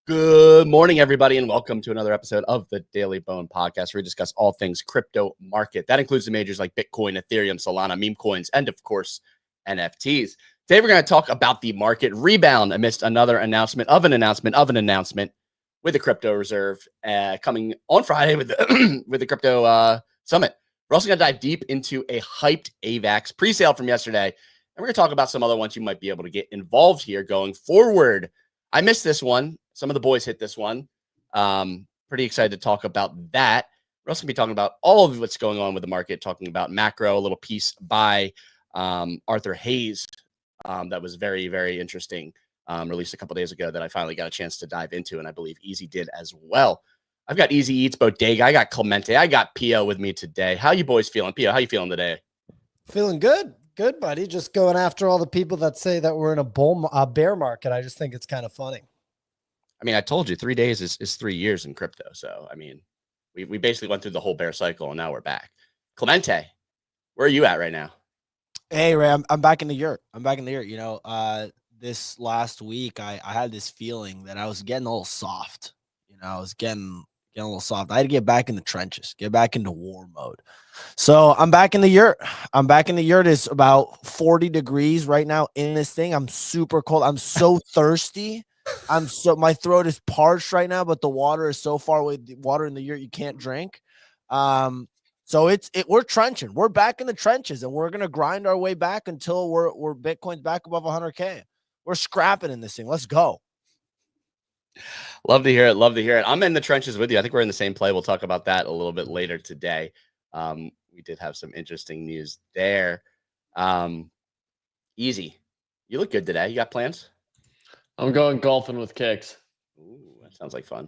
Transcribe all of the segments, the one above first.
Good morning, everybody, and welcome to another episode of the Daily Bone Podcast, where we discuss all things crypto market. That includes the majors like Bitcoin, Ethereum, Solana, Memecoins, and of course, NFTs. Today, we're going to talk about the market rebound amidst another announcement of an announcement with the crypto reserve coming on Friday with the with the crypto summit. We're also going to dive deep into a hyped AVAX pre-sale from yesterday, and we're going to talk about some other ones you might be able to get involved here going forward. I missed this one. Some of the boys hit this one. Pretty excited to talk about that. We're also going to be talking about all of what's going on with the market, talking about macro, a little piece by Arthur Hayes that was very, very interesting, released a couple days ago that I finally got a chance to dive into, and I believe Easy did as well. I've got Easy Eats Bodega. I got Clemente. I got Pio with me today. How you boys feeling? Pio, how you feeling today? Feeling good. Good, buddy. Just going after all the people that say that we're in a bear market. I just think it's kind of funny. I mean, I told you 3 days is 3 years in crypto. So, I mean, we basically went through the whole bear cycle, and now we're back. Clemente, where are you at right now? Hey, Ray, I'm back in the yurt. You know, this last week, I had this feeling that I was getting a little soft. You know, I was getting a little soft. I had to get back in the trenches, get back into war mode. So I'm back in the yurt. It's about 40 degrees right now in this thing. I'm super cold. I'm so thirsty. My throat is parched right now, but the water is so far away. The water in the yurt you can't drink. So we're trenching. We're back in the trenches, and we're gonna grind our way back until we're Bitcoin's back above 100K. We're scrapping in this thing. Let's go. Love to hear it. Love to hear it. I'm in the trenches with you. I think we're in the same play. We'll talk about that a little bit later today. We did have some interesting news there. Easy. You look good today. You got plans? I'm going golfing with Kicks. Ooh, that sounds like fun.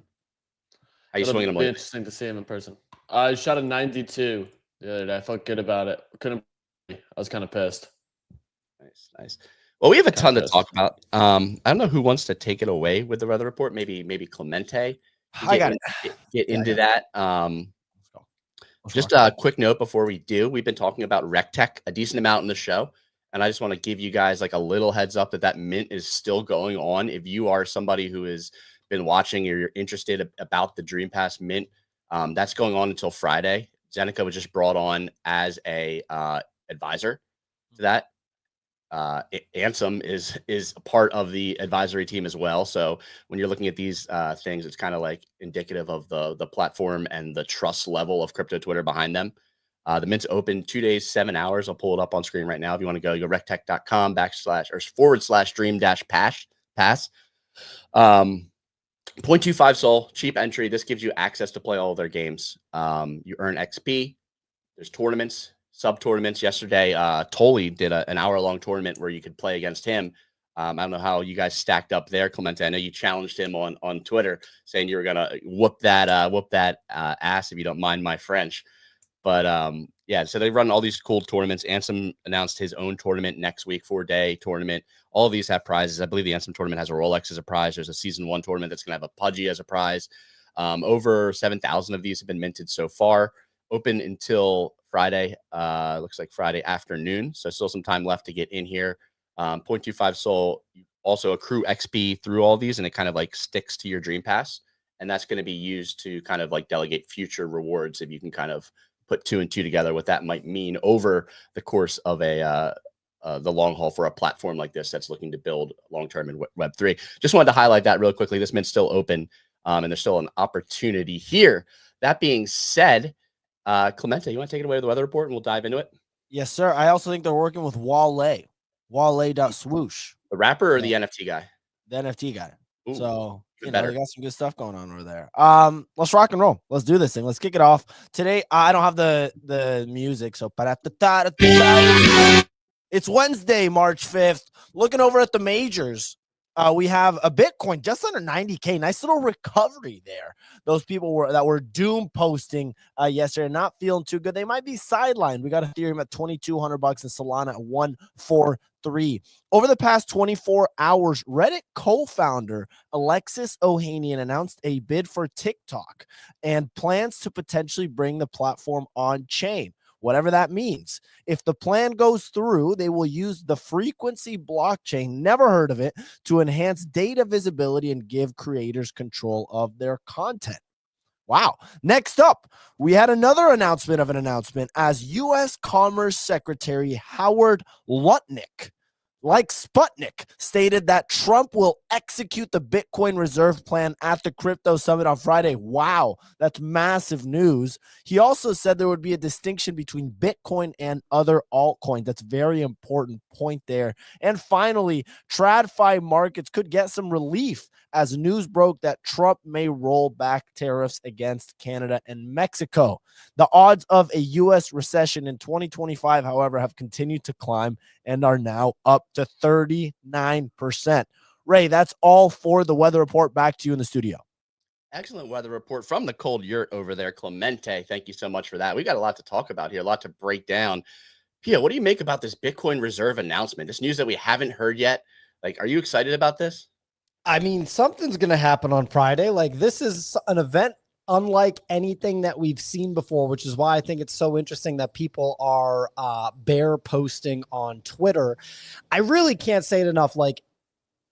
How you swinging them? It'll be interesting to see him in person. I shot a 92 the other day. I felt good about it. I was kind of pissed. Nice. Well, we have a ton to talk about. I don't know who wants to take it away with the weather report. Maybe Clemente. I got it. Get into that. Just a quick note before we do. We've been talking about RecTech a decent amount in the show. And I just want to give you guys like a little heads up that mint is still going on. If you are somebody who has been watching or you're interested about the Dream Pass mint, that's going on until Friday. Zeneca was just brought on as a advisor to that. Ansem is a part of the advisory team as well. So when you're looking at these things, it's kind of like indicative of the platform and the trust level of crypto Twitter behind them. The mint's open 2 days, 7 hours. I'll pull it up on screen right now. If you want to go rectech.com//dream-pass. 0.25 Sol, cheap entry. This gives you access to play all of their games. You earn XP. There's tournaments, sub-tournaments. Yesterday, Tolly did an hour-long tournament where you could play against him. I don't know how you guys stacked up there, Clemente. I know you challenged him on Twitter, saying you were going to whoop that ass, if you don't mind my French. But yeah, so they run all these cool tournaments. Ansem announced his own tournament next week, 4-day tournament. All of these have prizes. I believe the Ansem tournament has a Rolex as a prize. There's a season 1 tournament that's going to have a Pudgy as a prize. Over 7,000 of these have been minted so far. Open until Friday. Looks like Friday afternoon. So still some time left to get in here. 0.25 Sol. You also accrue XP through all these, and it kind of like sticks to your Dream Pass. And that's going to be used to kind of like delegate future rewards if you can kind of put 2 and 2 together, what that might mean over the course of the long haul for a platform like this that's looking to build long-term in Web3. Just wanted to highlight that real quickly. This mint's still open, and there's still an opportunity here. That being said, Clemente, you want to take it away with the weather report and we'll dive into it? Yes, sir. I also think they're working with Wale.swoosh. The rapper or the NFT guy? The NFT guy. Ooh, so they got some good stuff going on over there. Let's rock and roll. Let's do this thing. Let's kick it off. Today, I don't have the music, so it's Wednesday, March 5th. Looking over at the majors. We have a Bitcoin just under 90K. Nice little recovery there. Those people that were doom posting yesterday, not feeling too good. They might be sidelined. We got Ethereum at $2,200 and Solana at 143. Over the past 24 hours, Reddit co-founder Alexis Ohanian announced a bid for TikTok and plans to potentially bring the platform on chain. whatever that means. If the plan goes through, they will use the frequency blockchain, never heard of it, to enhance data visibility and give creators control of their content. Wow. Next up, we had another announcement of an announcement as U.S. Commerce Secretary Howard Lutnick, like Sputnik, stated that Trump will execute the Bitcoin reserve plan at the crypto summit on Friday. Wow, that's massive news. He also said there would be a distinction between Bitcoin and other altcoins. That's a very important point there. And finally, TradFi markets could get some relief as news broke that Trump may roll back tariffs against Canada and Mexico. The odds of a U.S. recession in 2025, however, have continued to climb and are now up to 39%. Ray, that's all for the weather report. Back to you in the studio. Excellent weather report from the cold yurt over there, Clemente. Thank you so much for that. We got a lot to talk about here, a lot to break down. Pia, what do you make about this Bitcoin reserve announcement? This news that we haven't heard yet. Like, are you excited about this? I mean, something's going to happen on Friday. Like, this is an event unlike anything that we've seen before, which is why I think it's so interesting that people are bear posting on Twitter. I really can't say it enough. Like,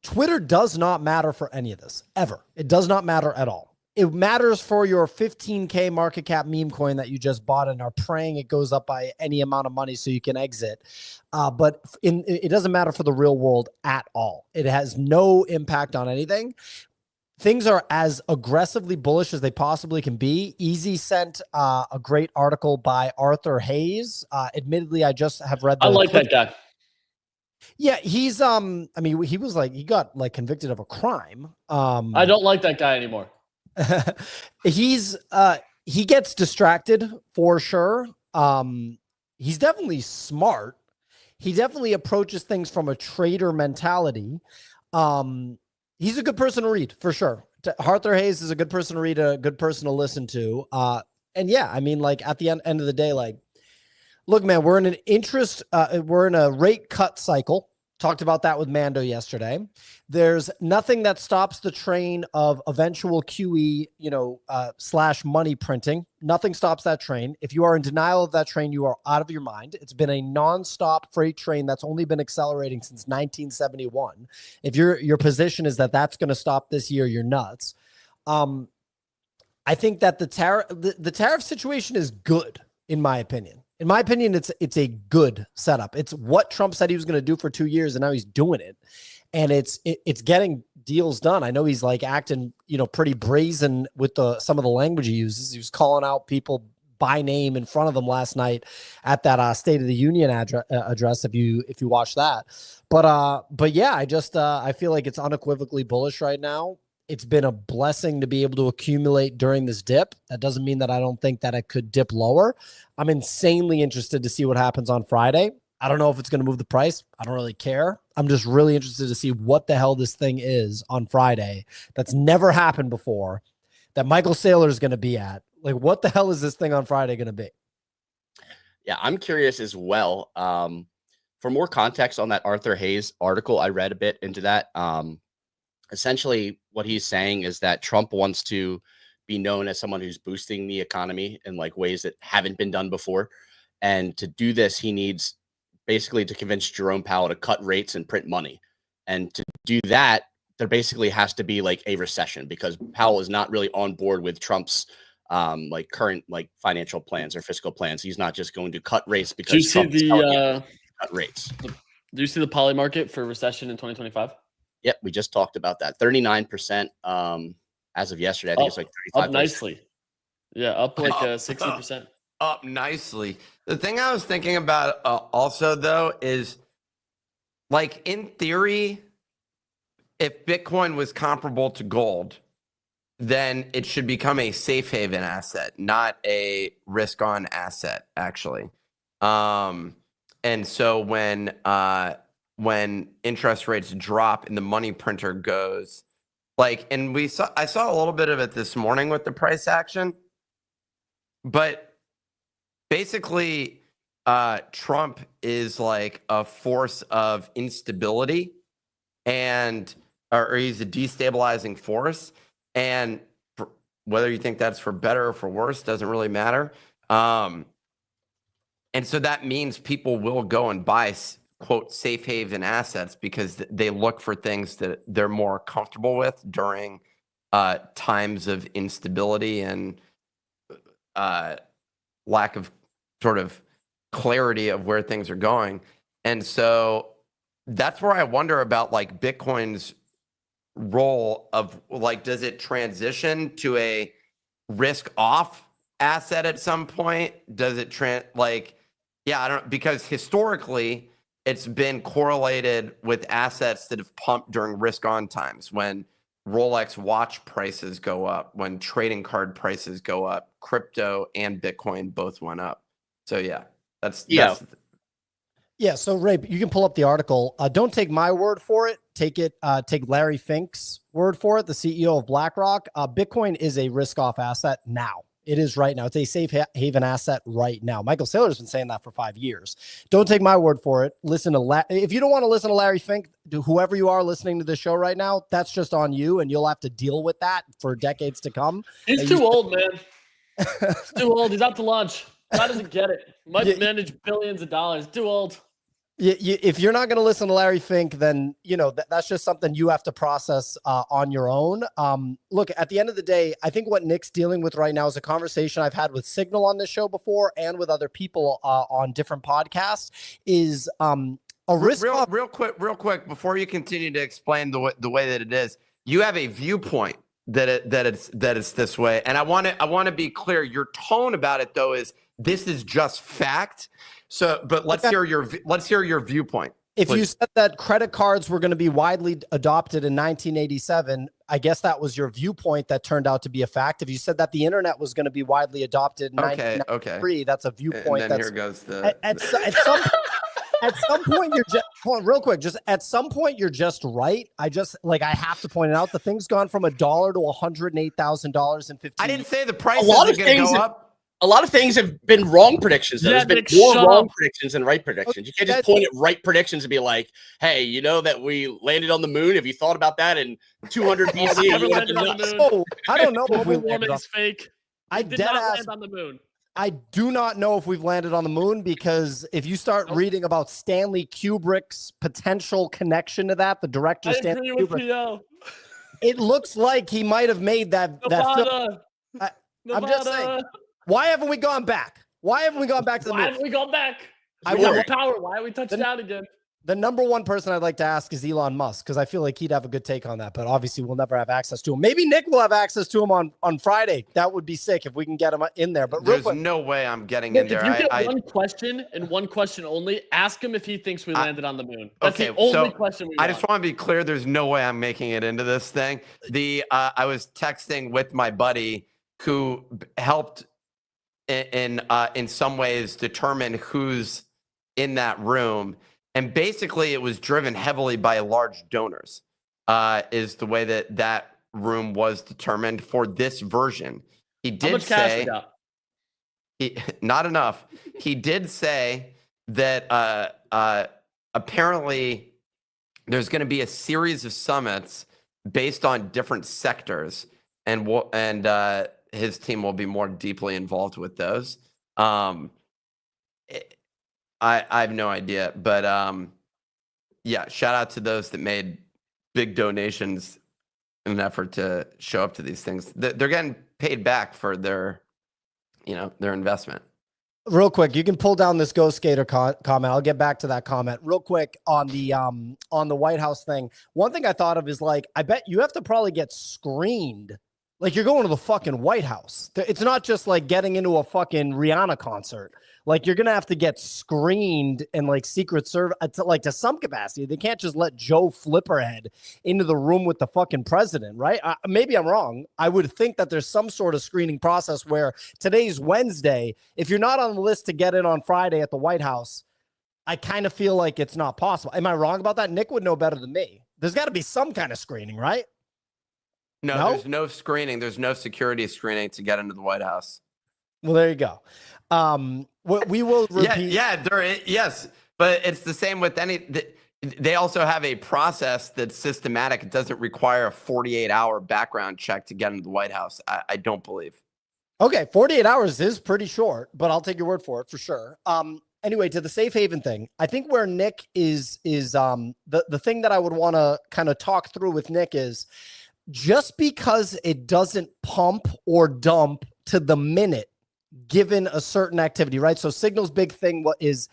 Twitter does not matter for any of this, ever. It does not matter at all. It matters for your 15K market cap meme coin that you just bought and are praying it goes up by any amount of money so you can exit. But it doesn't matter for the real world at all. It has no impact on anything. Things are as aggressively bullish as they possibly can be. Easy sent a great article by Arthur Hayes. Admittedly, I just have read. I like that guy. Yeah, he's I mean, he was like, he got like convicted of a crime. I don't like that guy anymore. He gets distracted for sure. He's definitely smart. He definitely approaches things from a trader mentality. He's a good person to read for sure. Arthur Hayes is a good person to read, a good person to listen to. And yeah, I mean, like at the end of the day, like, look, man, we're in a rate cut cycle. Talked about that with Mando yesterday. There's nothing that stops the train of eventual QE, / money printing. Nothing stops that train. If you are in denial of that train, you are out of your mind. It's been a nonstop freight train that's only been accelerating since 1971. If your position is that that's going to stop this year, you're nuts. I think that the tariff situation is good, in my opinion. In my opinion, it's a good setup. It's what Trump said he was going to do for 2 years, and now he's doing it. And it's getting deals done. I know he's like acting, pretty brazen with some of the language he uses. He was calling out people by name in front of them last night at that State of the Union address. If you watch that, but yeah, I feel like it's unequivocally bullish right now. It's been a blessing to be able to accumulate during this dip. That doesn't mean that I don't think that it could dip lower. I'm insanely interested to see what happens on Friday. I don't know if it's going to move the price. I don't really care. I'm just really interested to see what the hell this thing is on Friday. That's never happened before, that Michael Saylor is going to be at. Like, what the hell is this thing on Friday going to be? Yeah, I'm curious as well. For more context on that Arthur Hayes article, I read a bit into that. Essentially, what he's saying is that Trump wants to be known as someone who's boosting the economy in like ways that haven't been done before. And to do this, he needs basically to convince Jerome Powell to cut rates and print money. And to do that, there basically has to be like a recession because Powell is not really on board with Trump's like current like financial plans or fiscal plans. He's not just going to cut rates because do you see cut rates. Do you see the poly market for recession in 2025? Yep, we just talked about that. 39% as of yesterday. I think it's like 35%. Up nicely. Yeah, up like 60%. Up nicely. The thing I was thinking about also, though, is like in theory, if Bitcoin was comparable to gold, then it should become a safe haven asset, not a risk on asset, actually. And so when interest rates drop and the money printer goes like, and I saw a little bit of it this morning with the price action, but basically Trump is like a force of instability or he's a destabilizing force. And whether you think that's for better or for worse, doesn't really matter. And so that means people will go and buy, quote, safe haven assets because they look for things that they're more comfortable with during times of instability and lack of sort of clarity of where things are going. And so that's where I wonder about like Bitcoin's role of like, does it transition to a risk off asset at some point? Does it yeah, I don't, because historically it's been correlated with assets that have pumped during risk on times when Rolex watch prices go up, when trading card prices go up, crypto and Bitcoin both went up. So yeah, that's Yeah, so Ray, you can pull up the article. Don't take my word for it. Take Larry Fink's word for it, the CEO of BlackRock. Bitcoin is a risk-off asset now. It is right now. It's a safe haven asset right now. Michael Saylor's been saying that for 5 years. Don't take my word for it. Listen to if you don't want to listen to Larry Fink, whoever you are listening to this show right now, that's just on you, and you'll have to deal with that for decades to come. He's too old, man. He's too old. He's out to lunch. Guy doesn't get it. Might manage billions of dollars. Too old. If you're not going to listen to Larry Fink, then that's just something you have to process on your own. Look, at the end of the day, I think what Nick's dealing with right now is a conversation I've had with Signal on this show before and with other people on different podcasts. Is a risk real quick before you continue to explain the way that it is. You have a viewpoint that it's this way, and I want to be clear. Your tone about it though is this is just fact. So, but let's hear your viewpoint. If you said that credit cards were going to be widely adopted in 1987, I guess that was your viewpoint that turned out to be a fact. If you said that the internet was going to be widely adopted in 1993, that's a viewpoint. And then here goes the at some point you're just hold on, real quick. Just at some point you're just right. I have to point it out. The thing's gone from $1 to $108,000 in 15. I didn't say the price is going to go up. A lot of things have been wrong predictions. There's been more wrong predictions than right predictions. You can't just point at right predictions and be like, hey, you know that we landed on the moon? Have you thought about that in 200 BC? Never landed on the moon. Oh, I don't know if we Global warming is fake. I did not land on the moon. I do not know if we've landed on the moon, because if you start reading about Stanley Kubrick's potential connection to that, the director Stanley Kubrick, it looks like he might have made that film. I'm just saying. Why haven't we gone back? Why haven't we gone back to the moon? Why haven't we gone back? We have power. Why are we touching down again? The number one person I'd like to ask is Elon Musk, because I feel like he'd have a good take on that, but obviously we'll never have access to him. Maybe Nick will have access to him on Friday. That would be sick if we can get him in there. But there's no way I'm getting in there. If you get one question and one question only, ask him if he thinks we landed on the moon. That's the only question we want. I just want to be clear. There's no way I'm making it into this thing. I was texting with my buddy who helped in some ways determine who's in that room, and basically it was driven heavily by large donors is the way that room was determined for this version. He did How much cash we got? Not enough. He did say that apparently there's going to be a series of summits based on different sectors, and his team will be more deeply involved with those. I have no idea, but yeah, shout out to those that made big donations in an effort to show up to these things. They're getting paid back for their investment. Real quick, you can pull down this Ghost Skater comment. I'll get back to that comment real quick on the White House thing. One thing I thought of is, like, I bet you have to probably get screened. Like, you're going to the fucking White House. It's not just like getting into a fucking Rihanna concert. Like, you're going to have to get screened and, like, Secret Service, to some capacity. They can't just let Joe Flipperhead into the room with the fucking president, right? Maybe I'm wrong. I would think that there's some sort of screening process where today's Wednesday. If you're not on the list to get in on Friday at the White House, I kind of feel like it's not possible. Am I wrong about that? Nick would know better than me. There's got to be some kind of screening, right? No, there's no screening. There's no security screening to get into the White House. Well, there you go. We will repeat. Yes, but it's the same with they also have a process that's systematic. It doesn't require a 48-hour background check to get into the White House. I don't believe. Okay, 48 hours is pretty short, but I'll take your word for it for sure. Anyway, to the safe haven thing, I think where Nick is the thing that I would want to kind of talk through with Nick is just because it doesn't pump or dump to the minute given a certain activity, right? So Signal's big thing is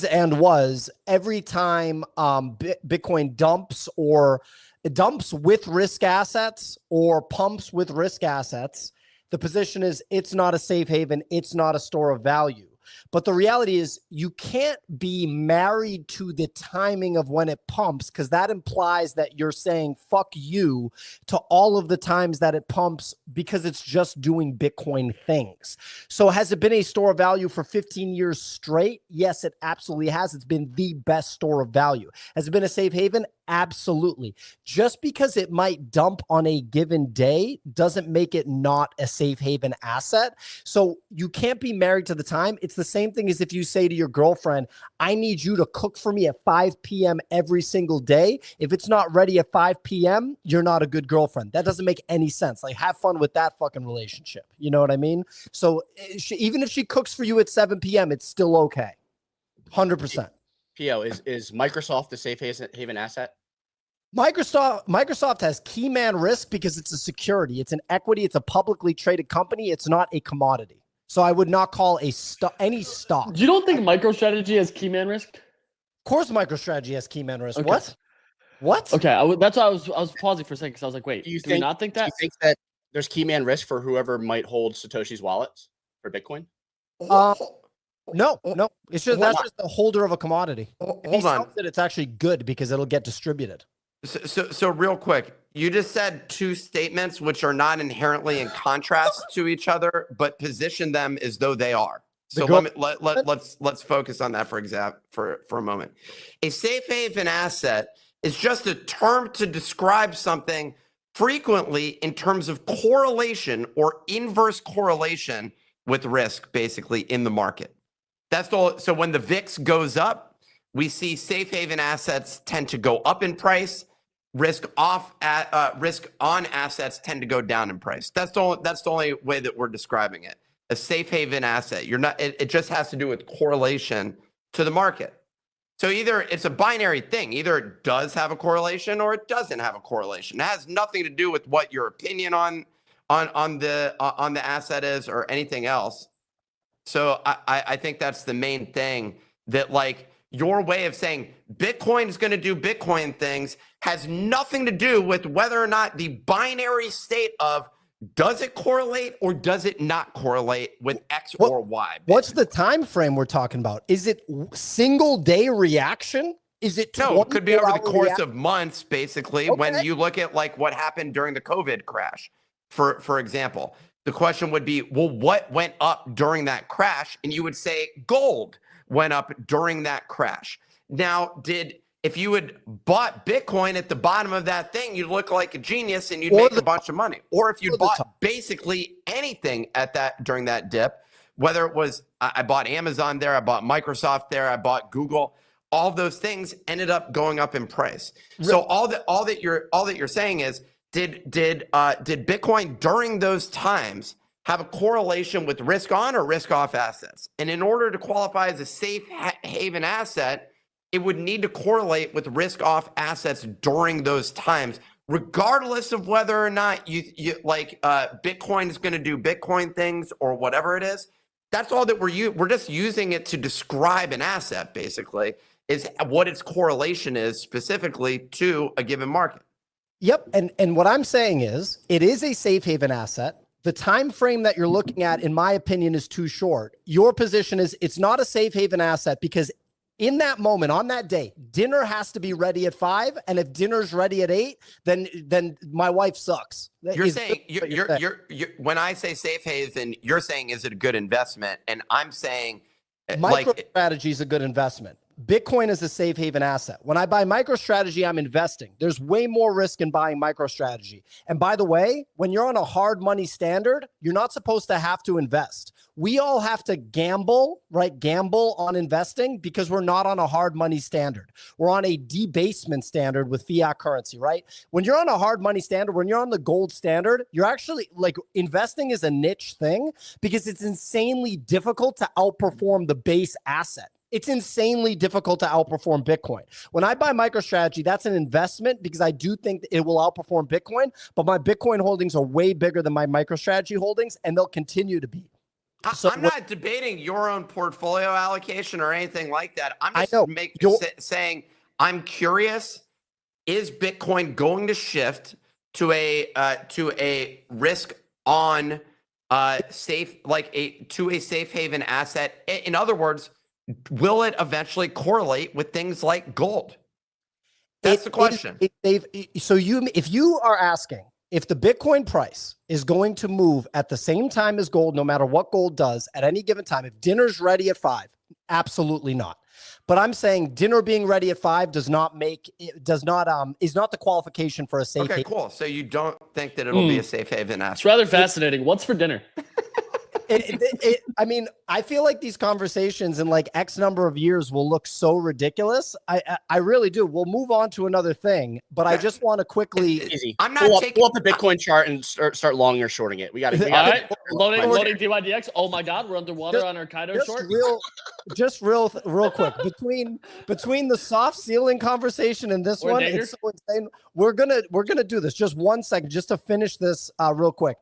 and was every time Bitcoin dumps or it dumps with risk assets or pumps with risk assets, the position is it's not a safe haven, it's not a store of value. But the reality is you can't be married to the timing of when it pumps, because that implies that you're saying fuck you to all of the times that it pumps because it's just doing Bitcoin things. So has it been a store of value for 15 years straight? Yes, it absolutely has. It's been the best store of value. Has it been a safe haven? Absolutely. Just because it might dump on a given day doesn't make it not a safe haven asset. So you can't be married to the time. It's the same thing as if you say to your girlfriend, I need you to cook for me at 5 p.m. every single day. If it's not ready at 5 p.m., you're not a good girlfriend. That doesn't make any sense. Like, have fun with that fucking relationship. You know what I mean? So even if she cooks for you at 7 p.m., it's still okay. 100%. Pio, is Microsoft the safe haven asset? Microsoft has key man risk because it's a security. It's an equity. It's a publicly traded company. It's not a commodity. So I would not call any stock. You don't think MicroStrategy has key man risk? Of course, MicroStrategy has key man risk. Okay. What? Okay, that's why I was pausing for a second because I was like, wait, do you not think that? Do you think that there's key man risk for whoever might hold Satoshi's wallets for Bitcoin? No. It's just that's just the holder of a commodity. If he sells it, it's actually good because it'll get distributed. So real quick, you just said two statements which are not inherently in contrast to each other, but position them as though they are. So let's focus on that for a moment. A safe haven asset is just a term to describe something frequently in terms of correlation or inverse correlation with risk, basically in the market. That's all. So when the VIX goes up, we see safe haven assets tend to go up in price. Risk on assets tend to go down in price. That's the only way that we're describing it. A safe haven asset. It just has to do with correlation to the market. So either it's a binary thing. Either it does have a correlation or it doesn't have a correlation. It has nothing to do with what your opinion on the asset is or anything else. So I think that's the main thing, that like your way of saying Bitcoin is going to do Bitcoin things has nothing to do with whether or not the binary state of does it correlate or does it not correlate with X or Y. Basically. What's the time frame we're talking about? Is it single day reaction? Is it no? It could be over the course of months, basically. Okay. When you look at like what happened during the COVID crash, for example. The question would be, well, what went up during that crash? And you would say gold went up during that crash. Now, if you had bought Bitcoin at the bottom of that thing, you'd look like a genius and you'd make a bunch of money. Or if you bought basically anything during that dip, whether it was, I bought Amazon there, I bought Microsoft there, I bought Google, all those things ended up going up in price. So all that you're saying is, did Bitcoin during those times have a correlation with risk on or risk off assets? And in order to qualify as a safe haven asset, it would need to correlate with risk off assets during those times, regardless of whether or not you Bitcoin is going to do Bitcoin things or whatever it is. That's all that we're just using it to describe an asset, basically, is what its correlation is specifically to a given market. Yep. And what I'm saying is it is a safe haven asset. The time frame that you're looking at, in my opinion, is too short. Your position is it's not a safe haven asset because in that moment, on that day, dinner has to be ready at 5. And if dinner's ready at 8, then my wife sucks. You're saying when I say safe haven, you're saying, is it a good investment? And I'm saying MicroStrategy is a good investment. Bitcoin is a safe haven asset. When I buy MicroStrategy, I'm investing. There's way more risk in buying MicroStrategy. And by the way, when you're on a hard money standard, you're not supposed to have to invest. We all have to gamble, right? Gamble on investing because we're not on a hard money standard. We're on a debasement standard with fiat currency, right? When you're on a hard money standard, when you're on the gold standard, you're actually like investing is a niche thing because it's insanely difficult to outperform the base asset. It's insanely difficult to outperform Bitcoin. When I buy MicroStrategy, that's an investment because I do think it will outperform Bitcoin, but my Bitcoin holdings are way bigger than my MicroStrategy holdings, and they'll continue to be. So I'm not debating your own portfolio allocation or anything like that. I'm just saying I'm curious, is Bitcoin going to shift to a risk on safe, like to a safe haven asset? In other words, will it eventually correlate with things like gold? That's the question. If you are asking if the Bitcoin price is going to move at the same time as gold, no matter what gold does at any given time, if dinner's ready at 5, absolutely not. But I'm saying dinner being ready at 5 is not the qualification for a safe haven. Okay, cool. So you don't think that it'll be a safe haven asset? It's rather fascinating. What's for dinner? I mean, I feel like these conversations in like X number of years will look so ridiculous. I really do. We'll move on to another thing, but I just want to quickly. Easy. I'm not pull up the Bitcoin chart and start longing or shorting it. We got to. All right, loading DYDX. Oh my God, we're underwater on our Kaido short. Real quick between the soft ceiling conversation and this one, it's so insane. We're gonna do this. Just 1 second, just to finish this real quick.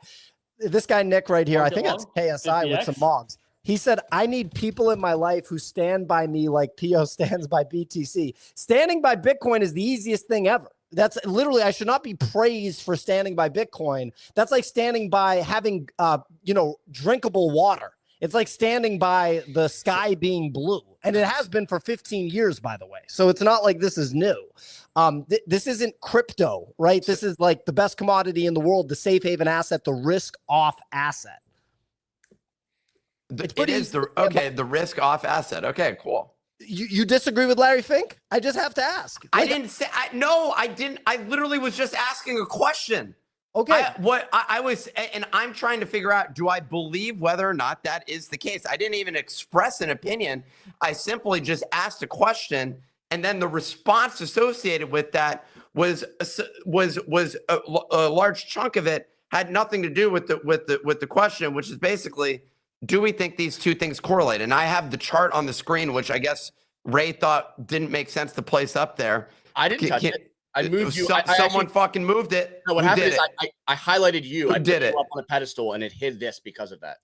This guy, Nick, right here, I think that's KSI with some mogs. He said, I need people in my life who stand by me like Pio stands by BTC. Standing by Bitcoin is the easiest thing ever. That's literally, I should not be praised for standing by Bitcoin. That's like standing by having, drinkable water. It's like standing by the sky being blue. And it has been for 15 years, by the way. So it's not like this is new. This isn't crypto, right? This is like the best commodity in the world, the safe haven asset, the risk off asset. It is the risk off asset. Okay, cool. You disagree with Larry Fink? I just have to ask. I didn't say, no, I didn't. I literally was just asking a question. Okay. I'm trying to figure out, do I believe whether or not that is the case? I didn't even express an opinion. I simply just asked a question, and then the response associated with that was a large chunk of it had nothing to do with the question, which is basically, do we think these two things correlate? And I have the chart on the screen, which I guess Ray thought didn't make sense to place up there. I didn't touch it. I moved you. Someone fucking moved it. No, what happened is I highlighted you. I did it up on a pedestal, and it hid this because of that.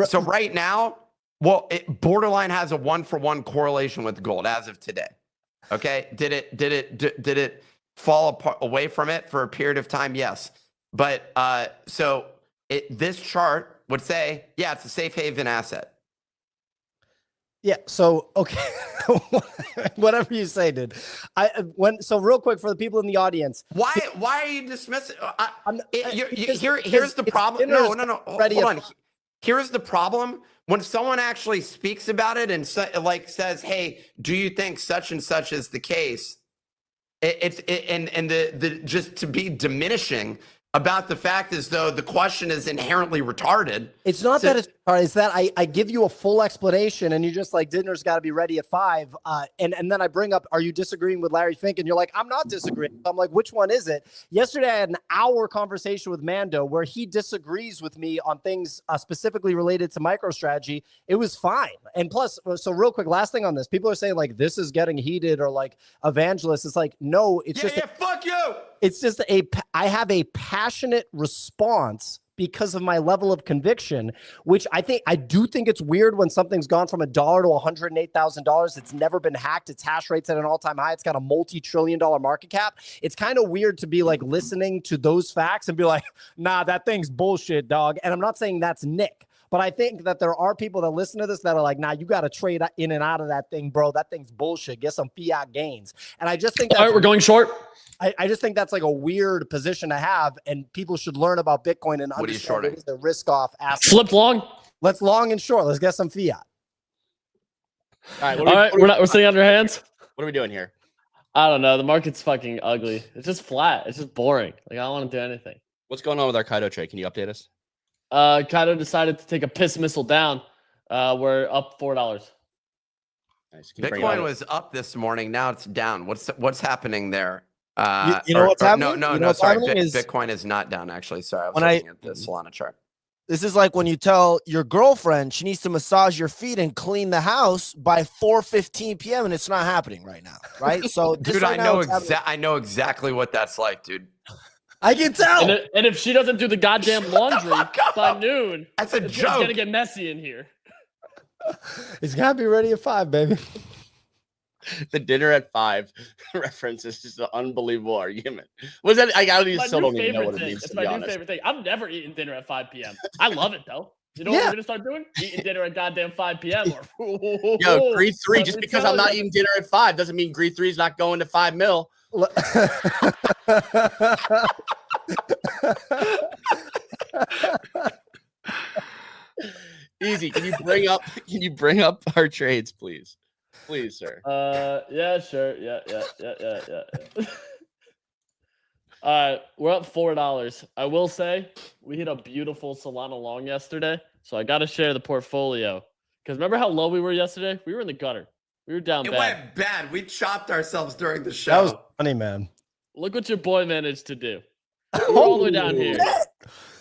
So right now, borderline has a 1-for-1 correlation with gold as of today. Okay, did it fall away from it for a period of time? Yes, but this chart would say, yeah, it's a safe haven asset. Yeah. So, okay. Whatever you say, dude. So real quick for the people in the audience. Why are you dismissing? Here's the problem. No. Hold on. Here's the problem. When someone actually speaks about it and says, hey, do you think such and such is the case? Just to be diminishing about the fact as though the question is inherently retarded. It's not that it's retarded. It's that I give you a full explanation and you're just like, dinner's got to be ready at 5. And then I bring up, are you disagreeing with Larry Fink? And you're like, I'm not disagreeing. So I'm like, which one is it? Yesterday, I had an hour conversation with Mando where he disagrees with me on things specifically related to MicroStrategy. It was fine. And plus, so real quick, last thing on this, people are saying like, this is getting heated or like evangelist. It's like, no, it's fuck you. It's just I have a passionate response because of my level of conviction, which I do think it's weird when something's gone from $1 to $108,000. It's never been hacked. Its hash rate's at an all-time high. It's got a multi-trillion-dollar market cap. It's kind of weird to be like listening to those facts and be like, nah, that thing's bullshit, dog. And I'm not saying that's Nick. But I think that there are people that listen to this that are like, nah, you got to trade in and out of that thing, bro. That thing's bullshit. Get some fiat gains. And I just think all right, we're going short. I just think that's like a weird position to have, and people should learn about Bitcoin and understand it is a risk-off asset. Flipped long. Let's long and short. Let's get some fiat. right, All right, we're sitting on our hands. What are we doing here? I don't know. The market's fucking ugly. It's just flat. It's just boring. Like I don't want to do anything. What's going on with our Kaido trade? Can you update us? Kaido decided to take a piss missile down. We're up $4. Nice. Can you bring it Bitcoin up? was up this morning. Now it's down. What's happening there? You know what's happening? No, You know what's sorry. happening is Bitcoin is not down, actually. Sorry, I was when looking at the Solana chart. this is like when you tell your girlfriend she needs to massage your feet and clean the house by 4:15 p.m. and it's not happening right now, right? So, Dude, I know exactly what that's like, dude. I can tell. And if she doesn't do the goddamn laundry by noon, That's a it's joke. gonna get messy in here. It's gotta be ready at 5, baby. The dinner at 5 reference is just an unbelievable argument. Was that? I still don't even know what it means. It's To my be new honest, favorite thing. I've never eaten dinner at 5 p.m. I love it though. You know Yeah. what we're gonna start doing? Eating dinner at goddamn 5 p.m. yo, Greed 3. Let Just me because tell I'm not you. eating dinner at 5 doesn't mean Greed 3 is not going to 5 mil. Easy. Can you bring up our trades, please? Please, sir. Yeah, sure. Yeah. All right, we're up $4. I will say we hit a beautiful Solana long yesterday, so I got to share the portfolio. Because remember how low we were yesterday? We were in the gutter. We were down It bad. went bad. We chopped ourselves during the show. That was funny, man. Look what your boy managed to do. We were all the way down here.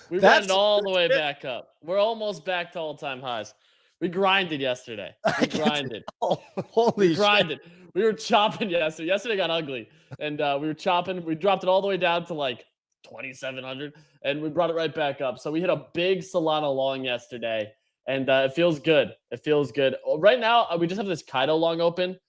We ran That's it all the way back up. We're almost back to all-time highs. We grinded yesterday. We grinded. Holy We shit. grinded. We were chopping yesterday. Yesterday got ugly, and we were chopping. We dropped it all the way down to like 2,700, and we brought it right back up. So we hit a big Solana long yesterday, and it feels good. It feels good. Right now, we just have this Kaido long open,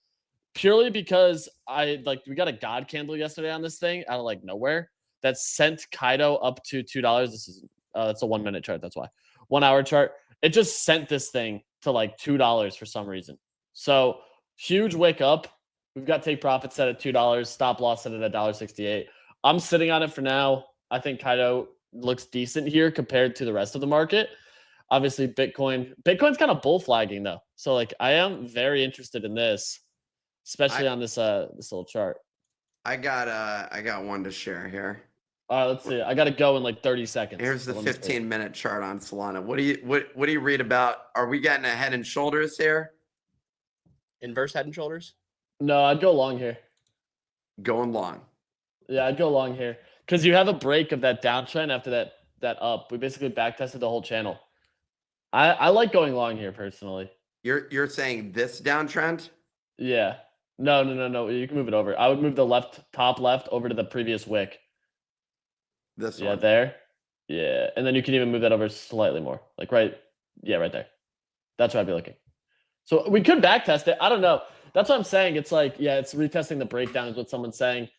purely because we got a God candle yesterday on this thing out of like nowhere that sent Kaido up to $2. This is that's a 1 minute chart. That's why 1 hour chart. It just sent this thing to like $2 for some reason. So huge wake up. We've got take profit set at $2. Stop loss set at $1.68. I'm sitting on it for now. I think Kaido looks decent here compared to the rest of the market. Obviously, Bitcoin's kind of bull flagging though. So like I am very interested in this, especially on this little chart. I got one to share here. All right, let's see. I got to go in like 30 seconds. Here's the So let me see. 15-minute chart on Solana. What do you read about? Are we getting a head and shoulders here? Inverse head and shoulders. No, I'd go long here. Going long. Yeah, I'd go long here because you have a break of that downtrend after that up. We basically backtested the whole channel. I like going long here personally. You're saying this downtrend? Yeah. No. You can move it over. I would move the top left over to the previous wick. This Yeah, one. there. Yeah, and then you can even move that over slightly more, like right there. That's where I'd be looking. So we could backtest it. I don't know. That's what I'm saying. It's like, yeah, it's retesting the breakdown is what someone's saying.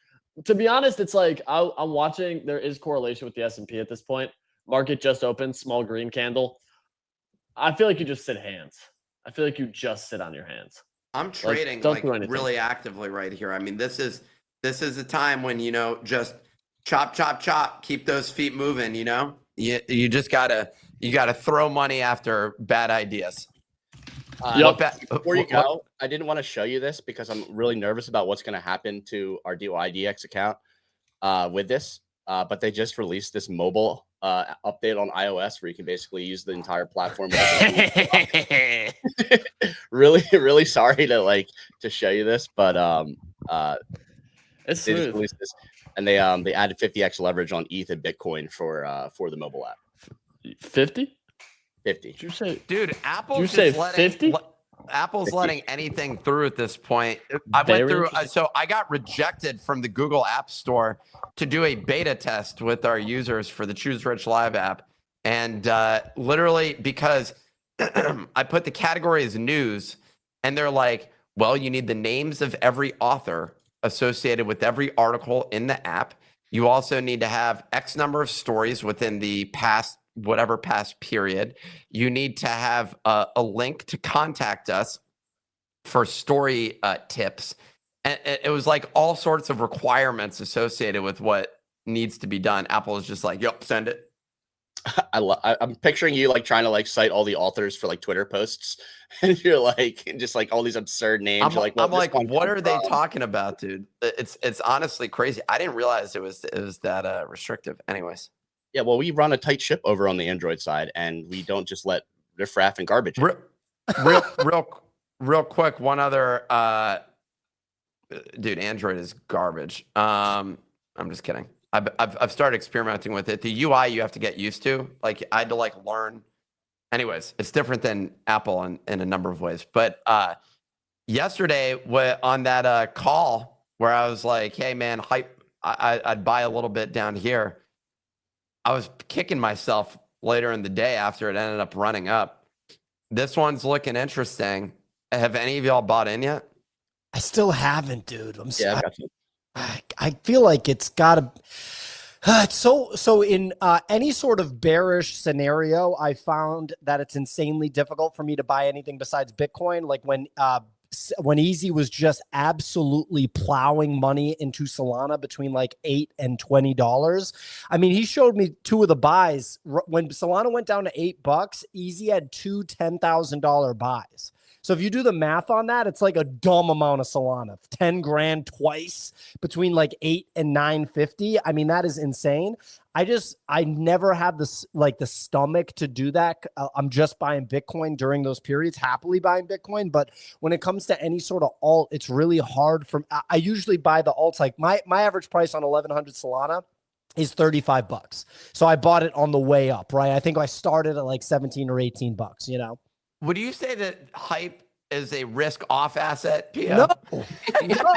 To be honest, it's like I'm watching. There is correlation with the S&P at this point. Market just opened, small green candle. I feel like you just sit hands. I feel like you just sit on your hands. I'm trading don't do anything. really actively right here. I mean, this is a time when, just chop, keep those feet moving, You just gotta throw money after bad ideas. Before you go, I didn't want to show you this because I'm really nervous about what's going to happen to our DYDX account with this. But they just released this mobile update on iOS where you can basically use the entire platform. Really sorry to show you this, but It's they just smooth. released this, and they added 50x leverage on ETH and Bitcoin for the mobile app. 50? 50. Did you say? Dude, Apple's You say just letting 50? Apple's 50. letting anything through at this point. I Very went through, interesting. so I got rejected from the Google App Store to do a beta test with our users for the Choose Rich Live app. And literally because I put the category as news, and they're like, well, you need the names of every author associated with every article in the app. You also need to have X number of stories within the past period. You need to have a link to contact us for story tips. And it was like all sorts of requirements associated with what needs to be done. Apple is just like, yep, send it. I'm picturing you like trying to like cite all the authors for like Twitter posts, and you're like just like all these absurd names. You're like, well, I'm like, this one what came are they from- talking about, dude? It's honestly crazy. I didn't realize it was that restrictive. Anyways, Yeah, well, we run a tight ship over on the Android side, and we don't just let riffraff and garbage in. real quick, one other dude, Android is garbage. I'm just kidding. I've started experimenting with it. The UI you have to get used to. Like I had to like learn. Anyways, it's different than Apple in a number of ways. But yesterday on that call where I was like, hey man, I'd buy a little bit down here. I was kicking myself later in the day after it ended up running up. This one's looking interesting. Have any of y'all bought in yet? I still haven't, dude. Yeah, I feel like it's gotta. So in any sort of bearish scenario, I found that it's insanely difficult for me to buy anything besides Bitcoin. Like when Easy was just absolutely plowing money into Solana between like $8 and $20. I mean, he showed me two of the buys when Solana went down to $8. Easy had two $10,000 buys. So if you do the math on that, it's like a dumb amount of Solana, 10 grand twice between like 8 and 950. I mean, that is insane. I never had this, like the stomach to do that. I'm just buying Bitcoin during those periods, happily buying Bitcoin. But when it comes to any sort of alt, it's really hard for, I usually buy the alts. Like my average price on 1100 Solana is $35. So I bought it on the way up, right? I think I started at like 17 or 18 bucks, you know? Would you say that Hype is a risk-off asset, Pia? No, no,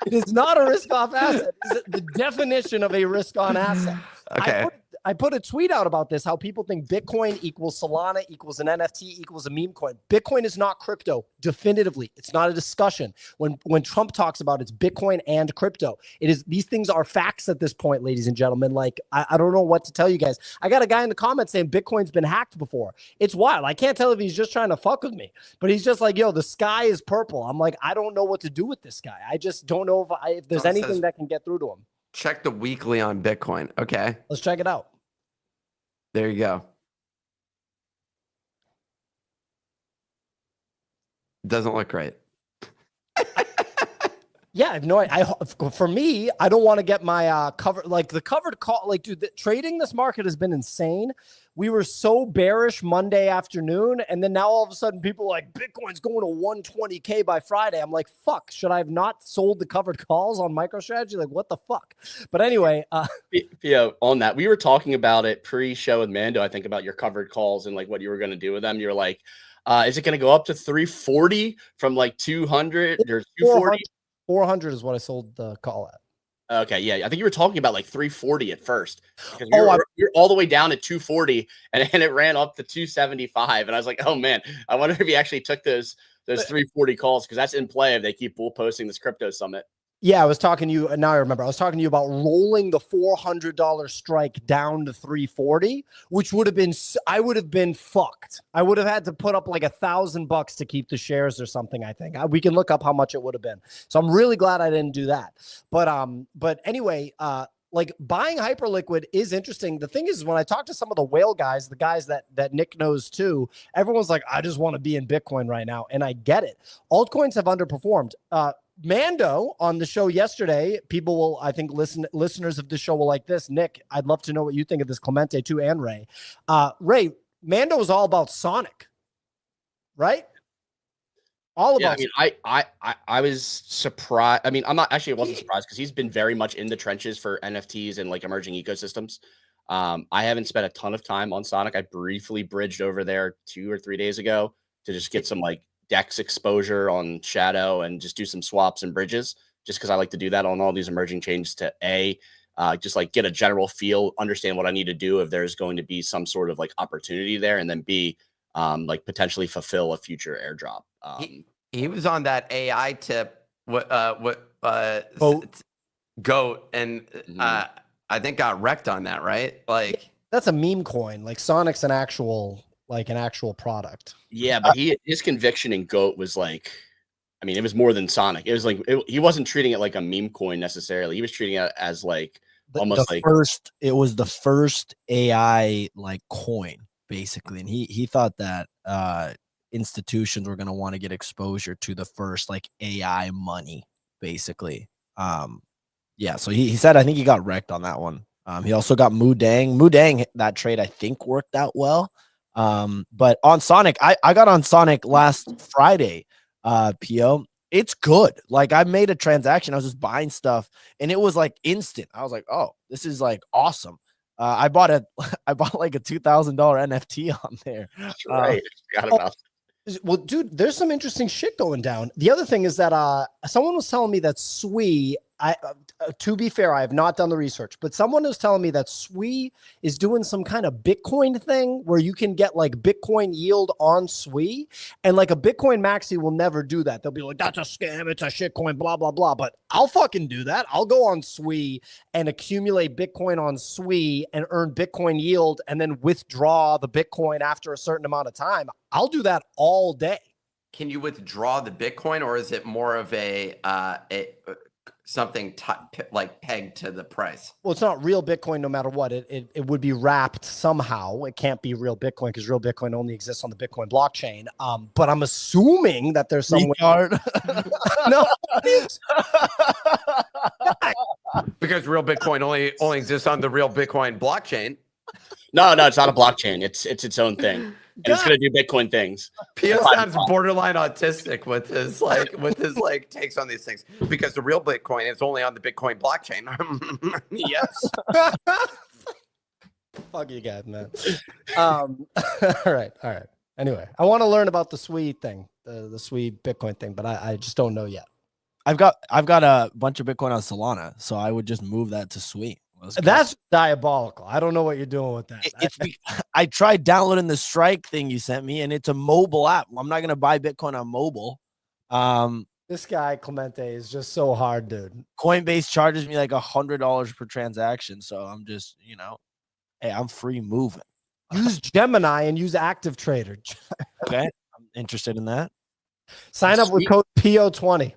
it is not a risk-off asset. It's the definition of a risk-on asset. Okay. I put a tweet out about this, how people think Bitcoin equals Solana equals an NFT equals a meme coin. Bitcoin is not crypto, definitively. It's not a discussion. When Trump talks about it's Bitcoin and crypto, these things are facts at this point, ladies and gentlemen. Like, I don't know what to tell you guys. I got a guy in the comments saying Bitcoin's been hacked before. It's wild. I can't tell if he's just trying to fuck with me, but he's just like, yo, the sky is purple. I'm like, I don't know what to do with this guy. I just don't know if there's anything that can get through to him. Check the weekly on Bitcoin. Okay. Let's check it out. There you go. Doesn't look great. Yeah, no, for me, I don't want to get my cover, like the covered call, like, dude, trading this market has been insane. We were so bearish Monday afternoon, and then now all of a sudden people are like, Bitcoin's going to 120K by Friday. I'm like, fuck, should I have not sold the covered calls on MicroStrategy? Like, what the fuck? But anyway, on that, we were talking about it pre-show with Mando, I think, about your covered calls and like what you were going to do with them. You're like, is it going to go up to 340 from like 200 or 240? 400 is what I sold the call at. Okay, yeah, I think you were talking about like 340 at first because we were all the way down at 240 and it ran up to 275, and I was like, oh man, I wonder if he actually took those 340 calls because that's in play if they keep bull posting this crypto summit. Yeah, I was talking to you. Now I remember. I was talking to you about rolling the $400 strike down to 340, which would have been, I would have been fucked. I would have had to put up like $1,000 to keep the shares or something. I think we can look up how much it would have been. So I'm really glad I didn't do that. But anyway, like buying Hyperliquid is interesting. The thing is, when I talk to some of the whale guys, the guys that Nick knows too, everyone's like, I just want to be in Bitcoin right now. And I get it. Altcoins have underperformed. Mando on the show yesterday, people will, I think, listeners of the show will like this. Nick, I'd love to know what you think of this. Clemente too, and Ray. Ray, Mando is all about Sonic, right? All about. Yeah, I mean, I was surprised. I mean, I wasn't surprised because he's been very much in the trenches for NFTs and like emerging ecosystems. I haven't spent a ton of time on Sonic. I briefly bridged over there 2 or 3 days ago to just get some like DEX exposure on Shadow and just do some swaps and bridges, just because I like to do that on all these emerging chains to just like get a general feel, understand what I need to do if there's going to be some sort of like opportunity there, and then B, like potentially fulfill a future airdrop. He was on that AI tip, Goat, and I think got wrecked on that, right? Like that's a meme coin. Like Sonic's an actual product. Yeah, but his conviction in Goat was like, I mean, it was more than Sonic. It was like he wasn't treating it like a meme coin necessarily. He was treating it as like almost like it was the first AI like coin basically, and he thought that institutions were going to want to get exposure to the first like AI money basically. Yeah, so he said I think he got wrecked on that one. He also got Mudang, that trade I think worked out well. But on Sonic, I got on Sonic last Friday, PO. It's good. Like I made a transaction. I was just buying stuff and it was like instant. I was like, oh, this is like awesome. I bought like a $2,000 NFT on there. that's right. I forgot about Well, dude, there's some interesting shit going down. The other thing is that someone was telling me that Sui, to be fair, I have not done the research, but someone was telling me that Sui is doing some kind of Bitcoin thing where you can get like Bitcoin yield on Sui, and like a Bitcoin maxi will never do that. They'll be like, that's a scam, it's a shitcoin, blah, blah, blah. But I'll fucking do that. I'll go on Sui and accumulate Bitcoin on Sui and earn Bitcoin yield and then withdraw the Bitcoin after a certain amount of time. I'll do that all day. Can you withdraw the Bitcoin, or is it more of a something like pegged to the price? Well, it's not real Bitcoin no matter what. It would be wrapped somehow. It can't be real Bitcoin because real Bitcoin only exists on the Bitcoin blockchain. But I'm assuming that there's some way. No. Because real Bitcoin only exists on the real Bitcoin blockchain. No, it's not a blockchain. It's its own thing. And it's gonna do Bitcoin things. P.O. sounds borderline autistic with his takes on these things, because the real Bitcoin is only on the Bitcoin blockchain. Yes. Fuck you guys, man. All right. Anyway, I want to learn about the Sui thing, the Sui Bitcoin thing, but I just don't know yet. I've got a bunch of Bitcoin on Solana, so I would just move that to Sui. That's diabolical. I don't know what you're doing with that. I tried downloading the Strike thing you sent me, and it's a mobile app. I'm not gonna buy Bitcoin on mobile. This guy Clemente is just so hard, dude. Coinbase charges me like $100 per transaction, so I'm just, hey, I'm free moving. Use Gemini and use Active Trader. Okay, I'm interested in that. Sign up with code PO20.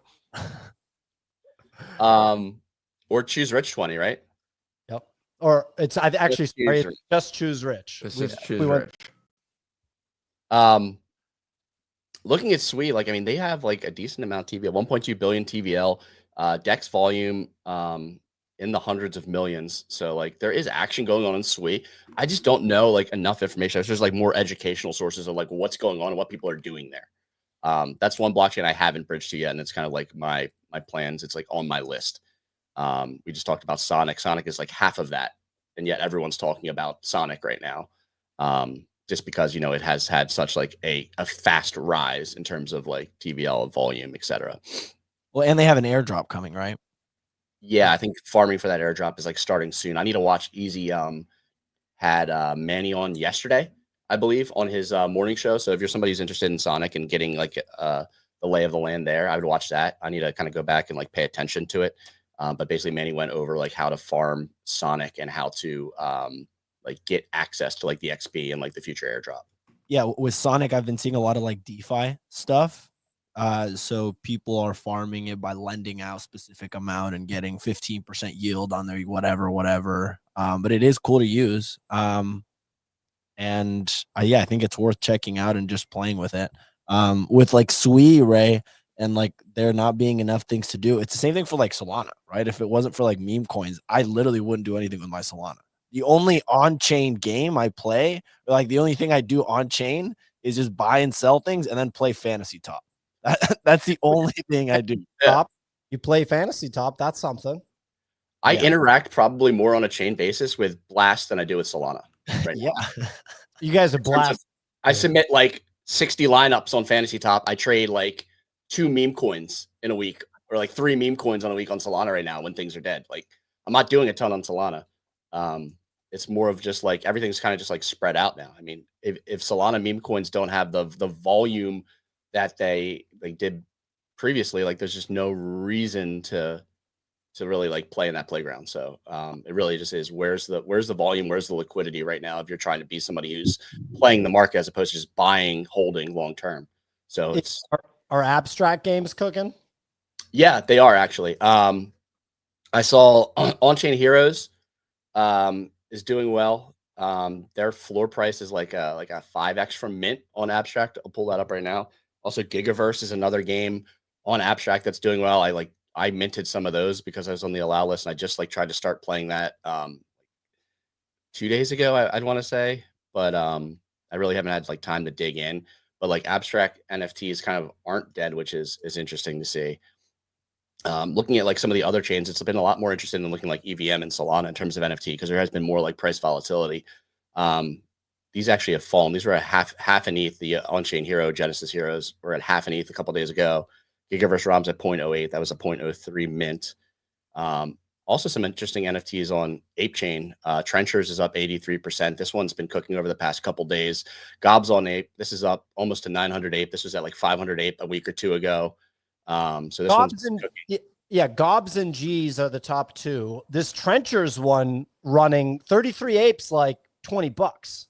Or choose Rich 20, right? Yep. Or it's just choose Rich. Just choose Rich. Looking at Sui, they have like a decent amount of TVL, 1.2 billion TVL, DEX volume in the hundreds of millions. So like there is action going on in Sui. I just don't know like enough information. There's like more educational sources of like what's going on and what people are doing there. That's one blockchain I haven't bridged to yet, and it's kind of like my plans. It's like on my list. We just talked about Sonic. Sonic is like half of that, and yet everyone's talking about Sonic right now, just because it has had such like a fast rise in terms of like TVL volume, etc. Well, and they have an airdrop coming, right? Yeah, I think farming for that airdrop is like starting soon. I need to watch Easy. Had Manny on yesterday, I believe, on his morning show. So if you're somebody who's interested in Sonic and getting like the lay of the land there, I would watch that. I need to kind of go back and like pay attention to it. But basically Manny went over like how to farm Sonic and how to like get access to like the XP and like the future airdrop. Yeah, with Sonic, I've been seeing a lot of like DeFi stuff. So people are farming it by lending out specific amount and getting 15% yield on their whatever. But it is cool to use. And I think it's worth checking out and just playing with it. With like Sui, Ray, and like there not being enough things to do. It's the same thing for like Solana, right? If it wasn't for like meme coins, I literally wouldn't do anything with my Solana. The only on-chain game I play, like the only thing I do on-chain is just buy and sell things and then play Fantasy Top. That's the only thing I do. Top, you play Fantasy Top. That's something. I interact probably more on a chain basis with Blast than I do with Solana. Right Yeah. You guys are Blast. I submit like 60 lineups on Fantasy Top. I trade like 2 meme coins in a week, or like 3 meme coins on a week on Solana right now when things are dead. Like I'm not doing a ton on Solana. It's more of just like everything's kind of just like spread out now. I mean, if Solana meme coins don't have the volume that they did previously, like there's just no reason to really like play in that playground. So it really just is where's the volume, where's the liquidity right now if you're trying to be somebody who's playing the market as opposed to just buying, holding long term. So it's are abstract games cooking? Yeah, they are actually. I saw On-Chain Heroes is doing well. Their floor price is like a 5x from Mint on Abstract. I'll pull that up right now. Also, Gigaverse is another game on Abstract that's doing well. I minted some of those because I was on the allow list, and I just like tried to start playing that 2 days ago. I'd want to say, but I really haven't had like time to dig in. But like Abstract NFTs kind of aren't dead, which is interesting to see. Looking at like some of the other chains, it's been a lot more interesting than looking like EVM and Solana in terms of NFT because there has been more like price volatility. These actually have fallen. These were at half an ETH. The on-chain hero Genesis heroes were at half an ETH a couple days ago. Gigaverse ROM's at 0.08. That was a 0.03 mint. Also some interesting NFTs on Ape Chain. Trenchers is up 83%. This one's been cooking over the past couple days. Gobs on Ape. This is up almost to 900 Ape. This was at like 500 Ape a week or two ago. So this Gobs Gobs and G's are the top two. This Trenchers one running 33 apes like $20,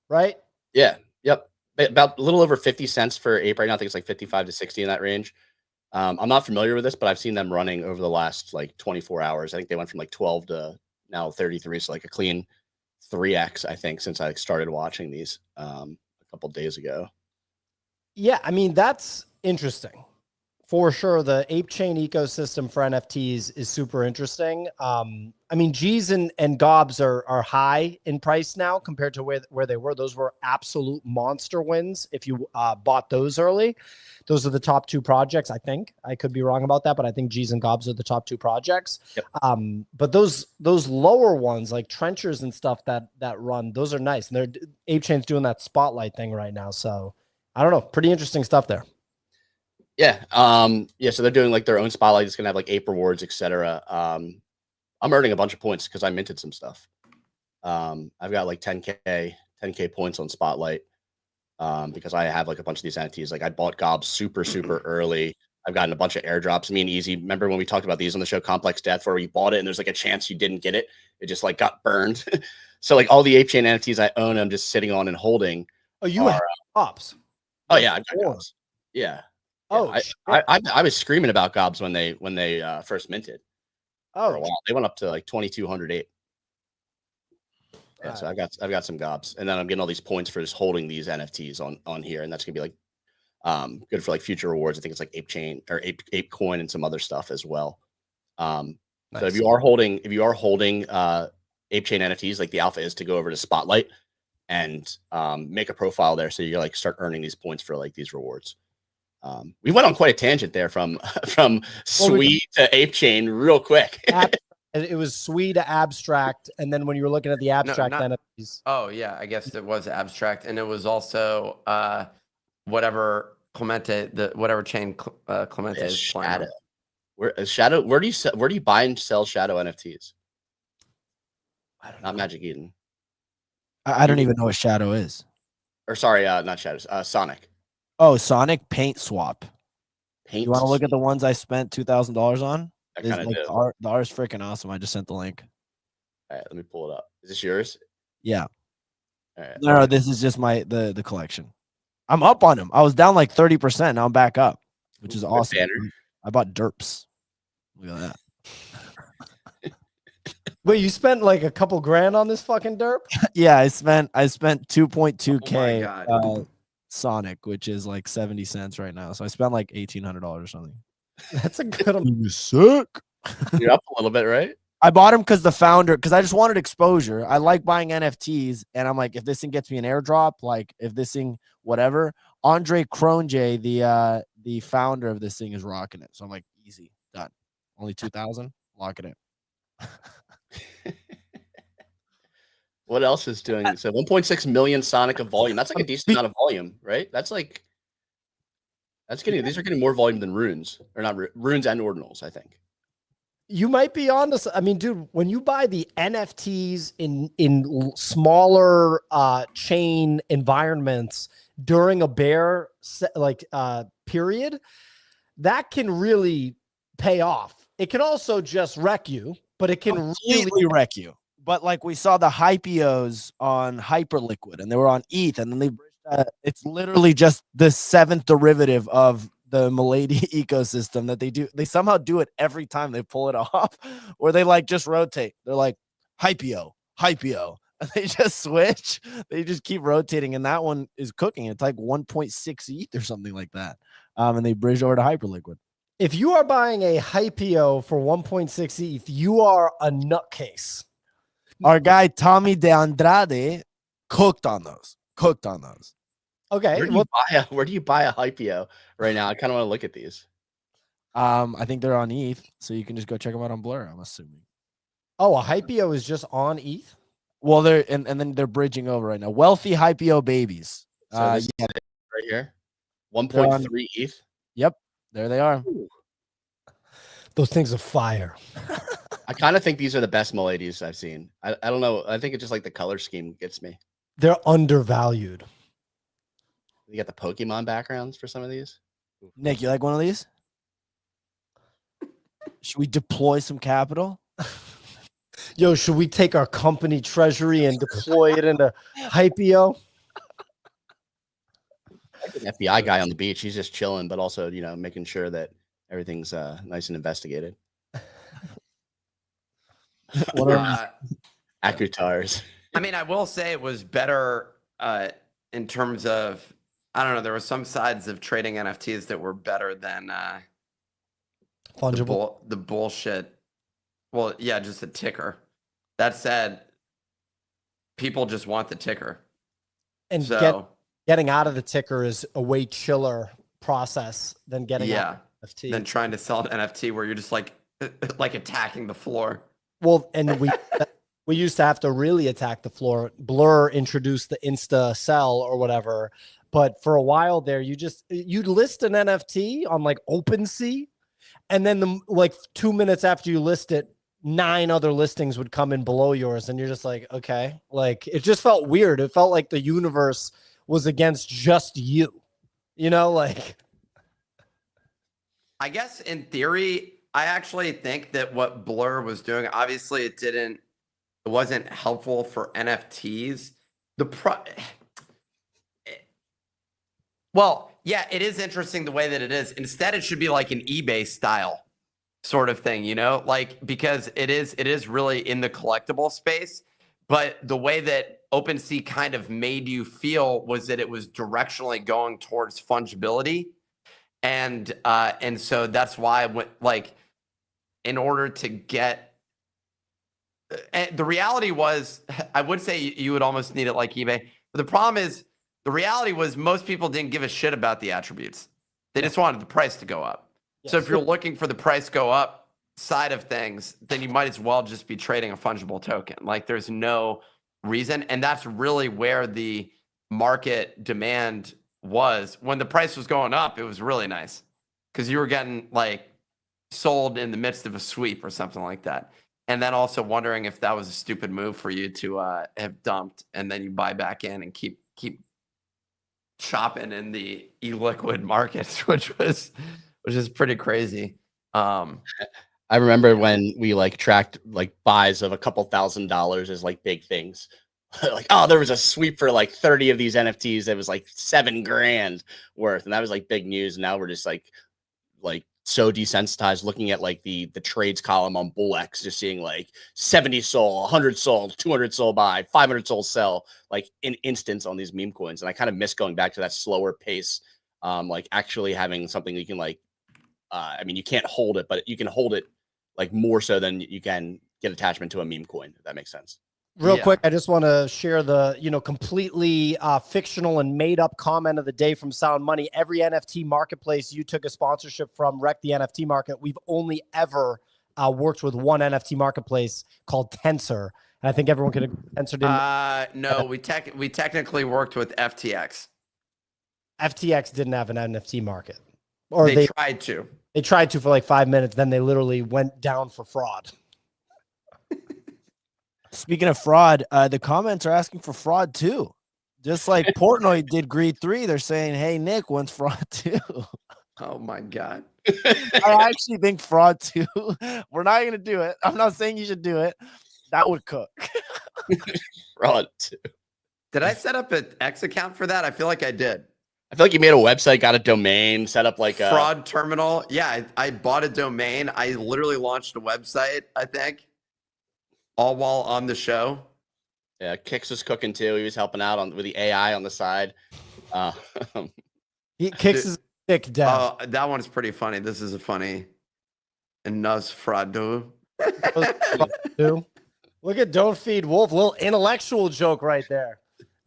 right? Yeah. Yep. About a little over 50 cents for ape right now. I think it's like 55 to 60 in that range. I'm not familiar with this, but I've seen them running over the last like 24 hours. I think they went from like 12 to now 33. So like a clean 3x, I think, since I started watching these a couple days ago. Yeah, I mean, that's interesting. For sure, the ape chain ecosystem for NFTs is super interesting. I mean, G's and Gobs are high in price now compared to where they were. Those were absolute monster wins if you bought those early. Those are the top two projects, I think. I could be wrong about that, but I think G's and Gobs are the top two projects. Yep. But those lower ones like Trenchers and stuff that run, those are nice. And they're ape chain's doing that spotlight thing right now. So I don't know, pretty interesting stuff there. Yeah. Yeah. So they're doing like their own spotlight. It's going to have like ape rewards, etc. I'm earning a bunch of points because I minted some stuff. I've got like 10K points on spotlight because I have like a bunch of these NFTs. Like I bought Gobs super early. I've gotten a bunch of airdrops. Me and Easy. Remember when we talked about these on the show, Complex Death, where you bought it and there's like a chance you didn't get it. It just like got burned. So like all the ape chain NFTs I own, I'm just sitting on and holding. Oh, you have Gobs? Oh yeah, I've got Gobs. Yeah. Oh, I was screaming about Gobs when they first minted. Oh, wow, they went up to like 2,200 ape. Yeah, so I've got some Gobs, and then I'm getting all these points for just holding these NFTs on here, and that's gonna be like good for like future rewards. I think it's like Ape Chain or Ape Coin and some other stuff as well. nice. So if you are holding Ape Chain NFTs, like the alpha is to go over to Spotlight and make a profile there, so you like start earning these points for like these rewards. We went on quite a tangent there from Sui to Ape Chain real quick. It was Sui to Abstract, and then when you were looking at the Abstract NFTs. Oh yeah, I guess it was Abstract, and it was also whatever Clemente, whatever chain Clemente is playing. Shadow. Where do you buy and sell Shadow NFTs? I don't know. Not Magic Eden. I don't even know what Shadow is. Or sorry, not Shadows. Sonic. Oh, Sonic Paint Swap. Paint. You want to look at the ones I spent $2,000 on? I kind of do. The art is freaking awesome. I just sent the link. All right, let me pull it up. Is this yours? Yeah. All right. No, this is just the collection. I'm up on them. I was down like 30%. Now I'm back up, which is awesome. Banner. I bought derps. Look at that. Wait, you spent like a couple grand on this fucking derp? Yeah, I spent 2.2K. Oh my God. Sonic, which is like 70 cents right now. So I spent like $1,800 or something. That's a good amount. You sick. You're up a little bit, right? I bought him because I just wanted exposure. I like buying NFTs, and I'm like, if this thing gets me an airdrop, like if this thing, whatever. Andre Cronje, the founder of this thing, is rocking it. So I'm like, easy, done. Only 2,000, lock it in. What else is doing? So 1.6 million Sonic of volume. That's like a decent amount of volume, right? These are getting more volume than runes, or not runes and ordinals, I think. You might be on this. I mean, dude, when you buy the NFTs in smaller chain environments during a bear period, that can really pay off. It can also just wreck you, but it can really wreck you. But like we saw the Hypios on Hyperliquid, and they were on ETH, and then it's literally just the 7th derivative of the Milady ecosystem that they do. They somehow do it every time they pull it off, or they like just rotate. They're like, Hypo, Hypo. And they just switch. They just keep rotating, and that one is cooking. It's like 1.6 ETH or something like that. And they bridge over to Hyperliquid. If you are buying a Hypo for 1.6 ETH, you are a nutcase. Our guy Tommy De Andrade cooked on those. Okay. Where do you buy a Hypo right now? I kind of want to look at these. I think they're on ETH, so you can just go check them out on Blur, I'm assuming. Oh, a Hypo is just on ETH? Well, they're and then they're bridging over right now. Wealthy Hypo babies. So this is it right here, 1.3 ETH. Yep, there they are. Ooh. Those things are fire. I kind of think these are the best Miladies I've seen. I don't know. I think it's just like the color scheme gets me. They're undervalued. You got the Pokemon backgrounds for some of these. Nick, you like one of these? Should we deploy some capital? Yo, should we take our company treasury and deploy it into Hypo? Like an FBI guy on the beach. He's just chilling, but also, making sure that everything's nice and investigated. Akutars. I mean, I will say it was better in terms of, I don't know, there were some sides of trading NFTs that were better than Fungible. the bullshit. Well, yeah, just the ticker. That said, people just want the ticker. And So getting out of the ticker is a way chiller process than getting out of NFT. Then trying to sell an NFT where you're just like attacking the floor. Well, and we used to have to really attack the floor. Blur introduced the Insta sell or whatever, but for a while there, you'd list an NFT on like OpenSea, and then 2 minutes after you list it, 9 other listings would come in below yours, and you're just like, okay, like it just felt weird. It felt like the universe was against just you, like. I guess in theory, I actually think that what Blur was doing, obviously it wasn't helpful for NFTs. Well, yeah, it is interesting the way that it is. Instead, it should be like an eBay style sort of thing, because it is really in the collectible space. But the way that OpenSea kind of made you feel was that it was directionally going towards fungibility. And so that's why I went, in order to get, the reality was, I would say you would almost need it like eBay. But the problem is, the reality was most people didn't give a shit about the attributes. They just wanted the price to go up. Yes. So if you're looking for the price go up side of things, then you might as well just be trading a fungible token. There's no reason. And that's really where the market demand was. When the price was going up, it was really nice because you were getting sold in the midst of a sweep or something like that. And then also wondering if that was a stupid move for you to have dumped, and then you buy back in and keep chopping in the illiquid markets, which is pretty crazy. I remember when we tracked buys of a couple $1,000s as big things. There was a sweep for 30 of these NFTs that was $7,000 worth, and that was big news. And now we're just so desensitized looking at the trades column on BullX, just seeing 70 sold, 100 sold, 200 sold buy, 500 sold sell, in instants on these meme coins. And I kind of miss going back to that slower pace, actually having something you can you can't hold it, but you can hold it more so than you can get attachment to a meme coin, if that makes sense. Real quick, I just want to share the, completely fictional and made up comment of the day from Sound Money. Every NFT marketplace you took a sponsorship from wrecked the NFT market. We've only ever worked with one NFT marketplace called Tensor. And I think everyone could have answered in. No, we technically worked with FTX. FTX didn't have an NFT market. Or they tried to. They tried to for 5 minutes. Then they literally went down for fraud. Speaking of fraud, the comments are asking for fraud too. Just like Portnoy did Greed 3, they're saying, hey, Nick wants fraud too. Oh my God. I actually think fraud too. We're not going to do it. I'm not saying you should do it. That would cook. Fraud too. Did I set up an X account for that? I feel like I did. I feel like you made a website, got a domain, set up a fraud terminal. Yeah, I bought a domain. I literally launched a website, I think. all while on the show. Yeah, Kix was cooking too. He was helping out with the AI on the side. He kicks his dick death. Oh, that one's pretty funny. This is a funny. Nosferatu. Too. Look at Don't Feed Wolf. Little intellectual joke right there.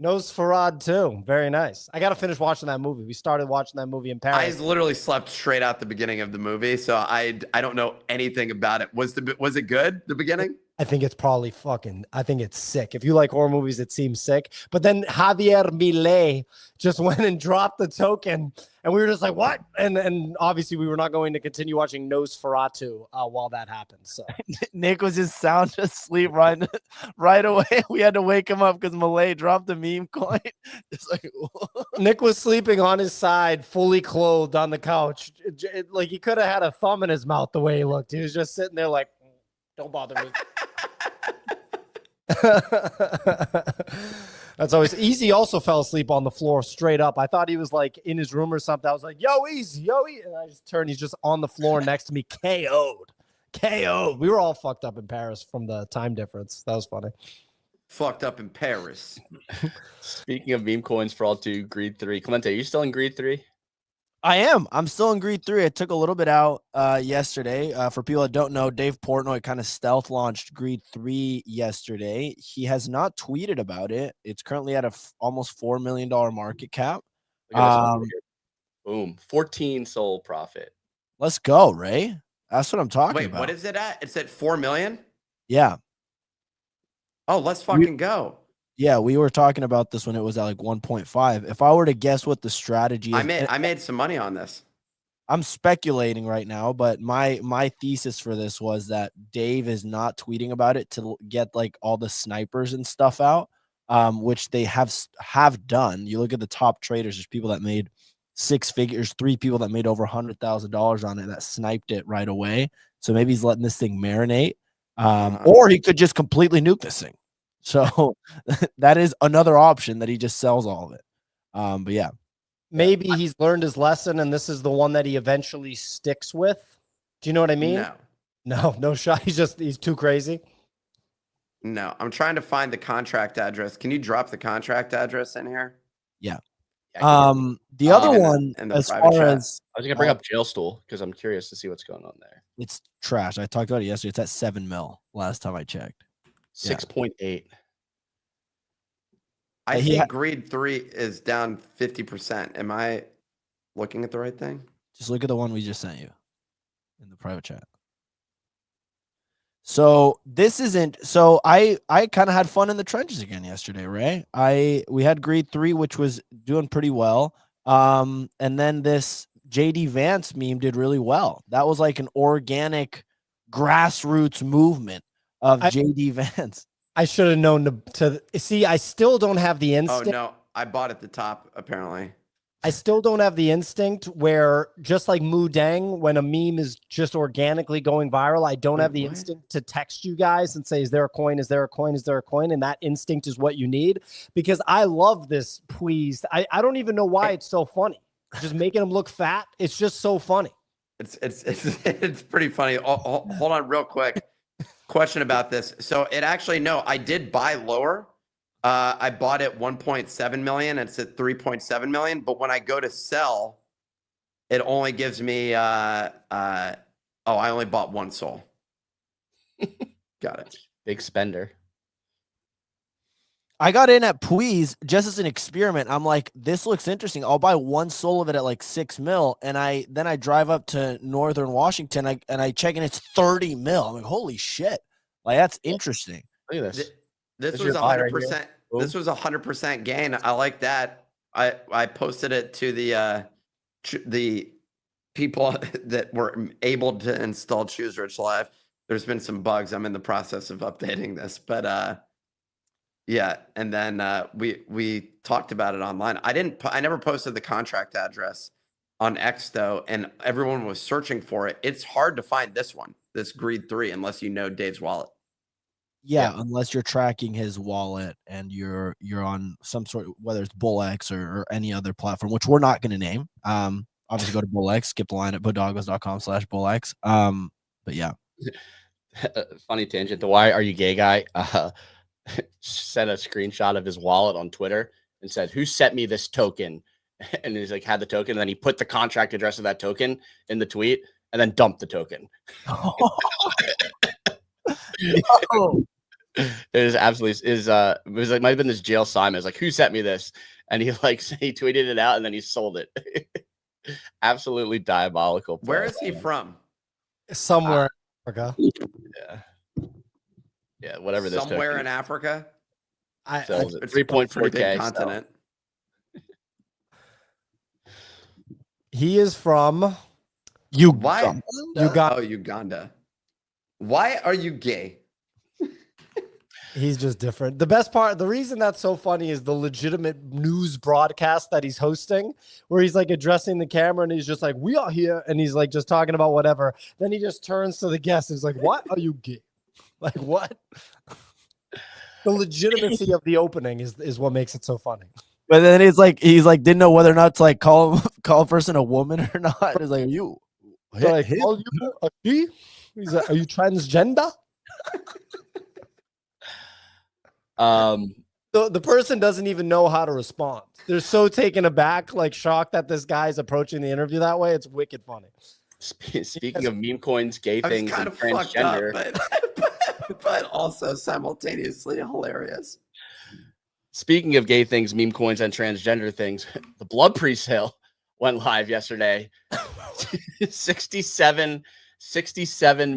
Nosferatu too. Very nice. I got to finish watching that movie. We started watching that movie in I Paris. literally slept straight out the beginning of the movie, so I don't know anything about it. Was it good? The beginning? I think it's probably I think it's sick. If you like horror movies, it seems sick. But then Javier Milei just went and dropped the token, and we were just like, what? And obviously we were not going to continue watching Nosferatu while that happened. So Nick was just sound asleep right away. We had to wake him up because Milei dropped the meme coin. It's like Nick was sleeping on his side, fully clothed on the couch. Like he could have had a thumb in his mouth the way he looked. He was just sitting there like, don't bother me. That's always Easy. Also fell asleep on the floor straight up. I thought he was like in his room or something. I was like, yo, Easy, and I just turned. He's just on the floor next to me, KO'd. We were all fucked up in Paris from the time difference. That was funny. Fucked up in Paris. Speaking of meme coins for all two, Greed 3. Clemente, are you still in Greed 3? I am. I'm still in Greed 3. I took a little bit out yesterday. For people that don't know, Dave Portnoy kind of stealth launched Greed 3 yesterday. He has not tweeted about it. It's currently at almost $4 million market cap. Boom. 14 soul profit. Let's go, Ray. That's what I'm talking about. What is it at? It's at 4 million? Yeah. Oh, let's fucking go. Yeah, we were talking about this when it was at like 1.5. If I were to guess what the strategy is, I made some money on this. I'm speculating right now, but my thesis for this was that Dave is not tweeting about it to get like all the snipers and stuff out, which they have done. You look at the top traders, there's people that made 6 figures, 3 people that made over $100,000 on it that sniped it right away. So maybe he's letting this thing marinate, or he could just completely nuke this thing. So that is another option that he just sells all of it. But yeah. Maybe he's learned his lesson and this is the one that he eventually sticks with. Do you know what I mean? No shot. He's too crazy. No, I'm trying to find the contract address. Can you drop the contract address in here? Yeah. The other one, as far as I was gonna bring up Jailstool because I'm curious to see what's going on there. It's trash. I talked about it yesterday. It's at 7 mil last time I checked. 6.8. I think Greed 3 is down 50%. Am I looking at the right thing? Just look at the one we just sent you in the private chat. So this isn't. So I kind of had fun in the trenches again yesterday, Ray. We had Greed 3, which was doing pretty well. And then this JD Vance meme did really well. That was like an organic grassroots movement of JD Vance. I should have known to see. I still don't have the instinct. Oh no, I bought at the top apparently. I still don't have the instinct where, just like Moo Dang, when a meme is just organically going viral, I don't have the instinct to text you guys and say, is there a coin? Is there a coin? Is there a coin? And that instinct is what you need, because I love this please. I don't even know why it's so funny. Just making them look fat. It's just so funny. It's pretty funny. Hold on real quick. Question about this. So it actually, no, I did buy lower. I bought it 1.7 million. It's at 3.7 million. But when I go to sell, it only gives me, I only bought 1 soul. Got it. Big spender. I got in at Please just as an experiment. I'm like, this looks interesting. I'll buy 1 soul of it at like 6 mil. And then I drive up to Northern Washington and I check and it's 30 mil. I'm like, holy shit. Like, that's interesting. Look at this. This was 100%. This was 100% gain. I like that. I posted it to the people that were able to install Choose Rich Live. There's been some bugs. I'm in the process of updating this, but yeah. And then we talked about it online. I never posted the contract address on X though, and everyone was searching for it. It's hard to find this Greed 3, unless you know Dave's wallet. Yeah, unless you're tracking his wallet and you're on some sort of, whether it's BullX or any other platform, which we're not going to name. Obviously go to BullX, skip the line at bodoggos.com/BullX. But yeah. Funny tangent. The "Why Are You Gay" guy sent a screenshot of his wallet on Twitter and said, "Who sent me this token?" And he's like, had the token, and then he put the contract address of that token in the tweet, and then dumped the token. Oh. It was absolutely it was like might have been this jail Simon. It's like, "Who sent me this?" And he he tweeted it out and then he sold it. Absolutely diabolical. Where is he from? Somewhere in Africa. Yeah, whatever this Somewhere token in Africa. sells it. It's a 3.4K. big continent. He is from Why? Uganda. Oh, Uganda. Why are you gay? He's just different. The best part, the reason that's so funny is the legitimate news broadcast that he's hosting, where he's like addressing the camera and he's just like, "We are here," and he's like just talking about whatever. Then he just turns to the guest and he's like, "What are you gay?" Like, what? The legitimacy of the opening is what makes it so funny. But then he's like didn't know whether or not to like call a person a woman or not. It's like, are you Like, "Call you a she?" He's like, "Are you transgender?" The person doesn't even know how to respond. They're so taken aback, like shocked that this guy's approaching the interview that way. It's wicked funny. Speaking of meme coins, gay I was things, kind and of fucked up, transgender. but also simultaneously hilarious. Speaking of gay things, meme coins, and transgender things, the blood pre-sale went live yesterday. 67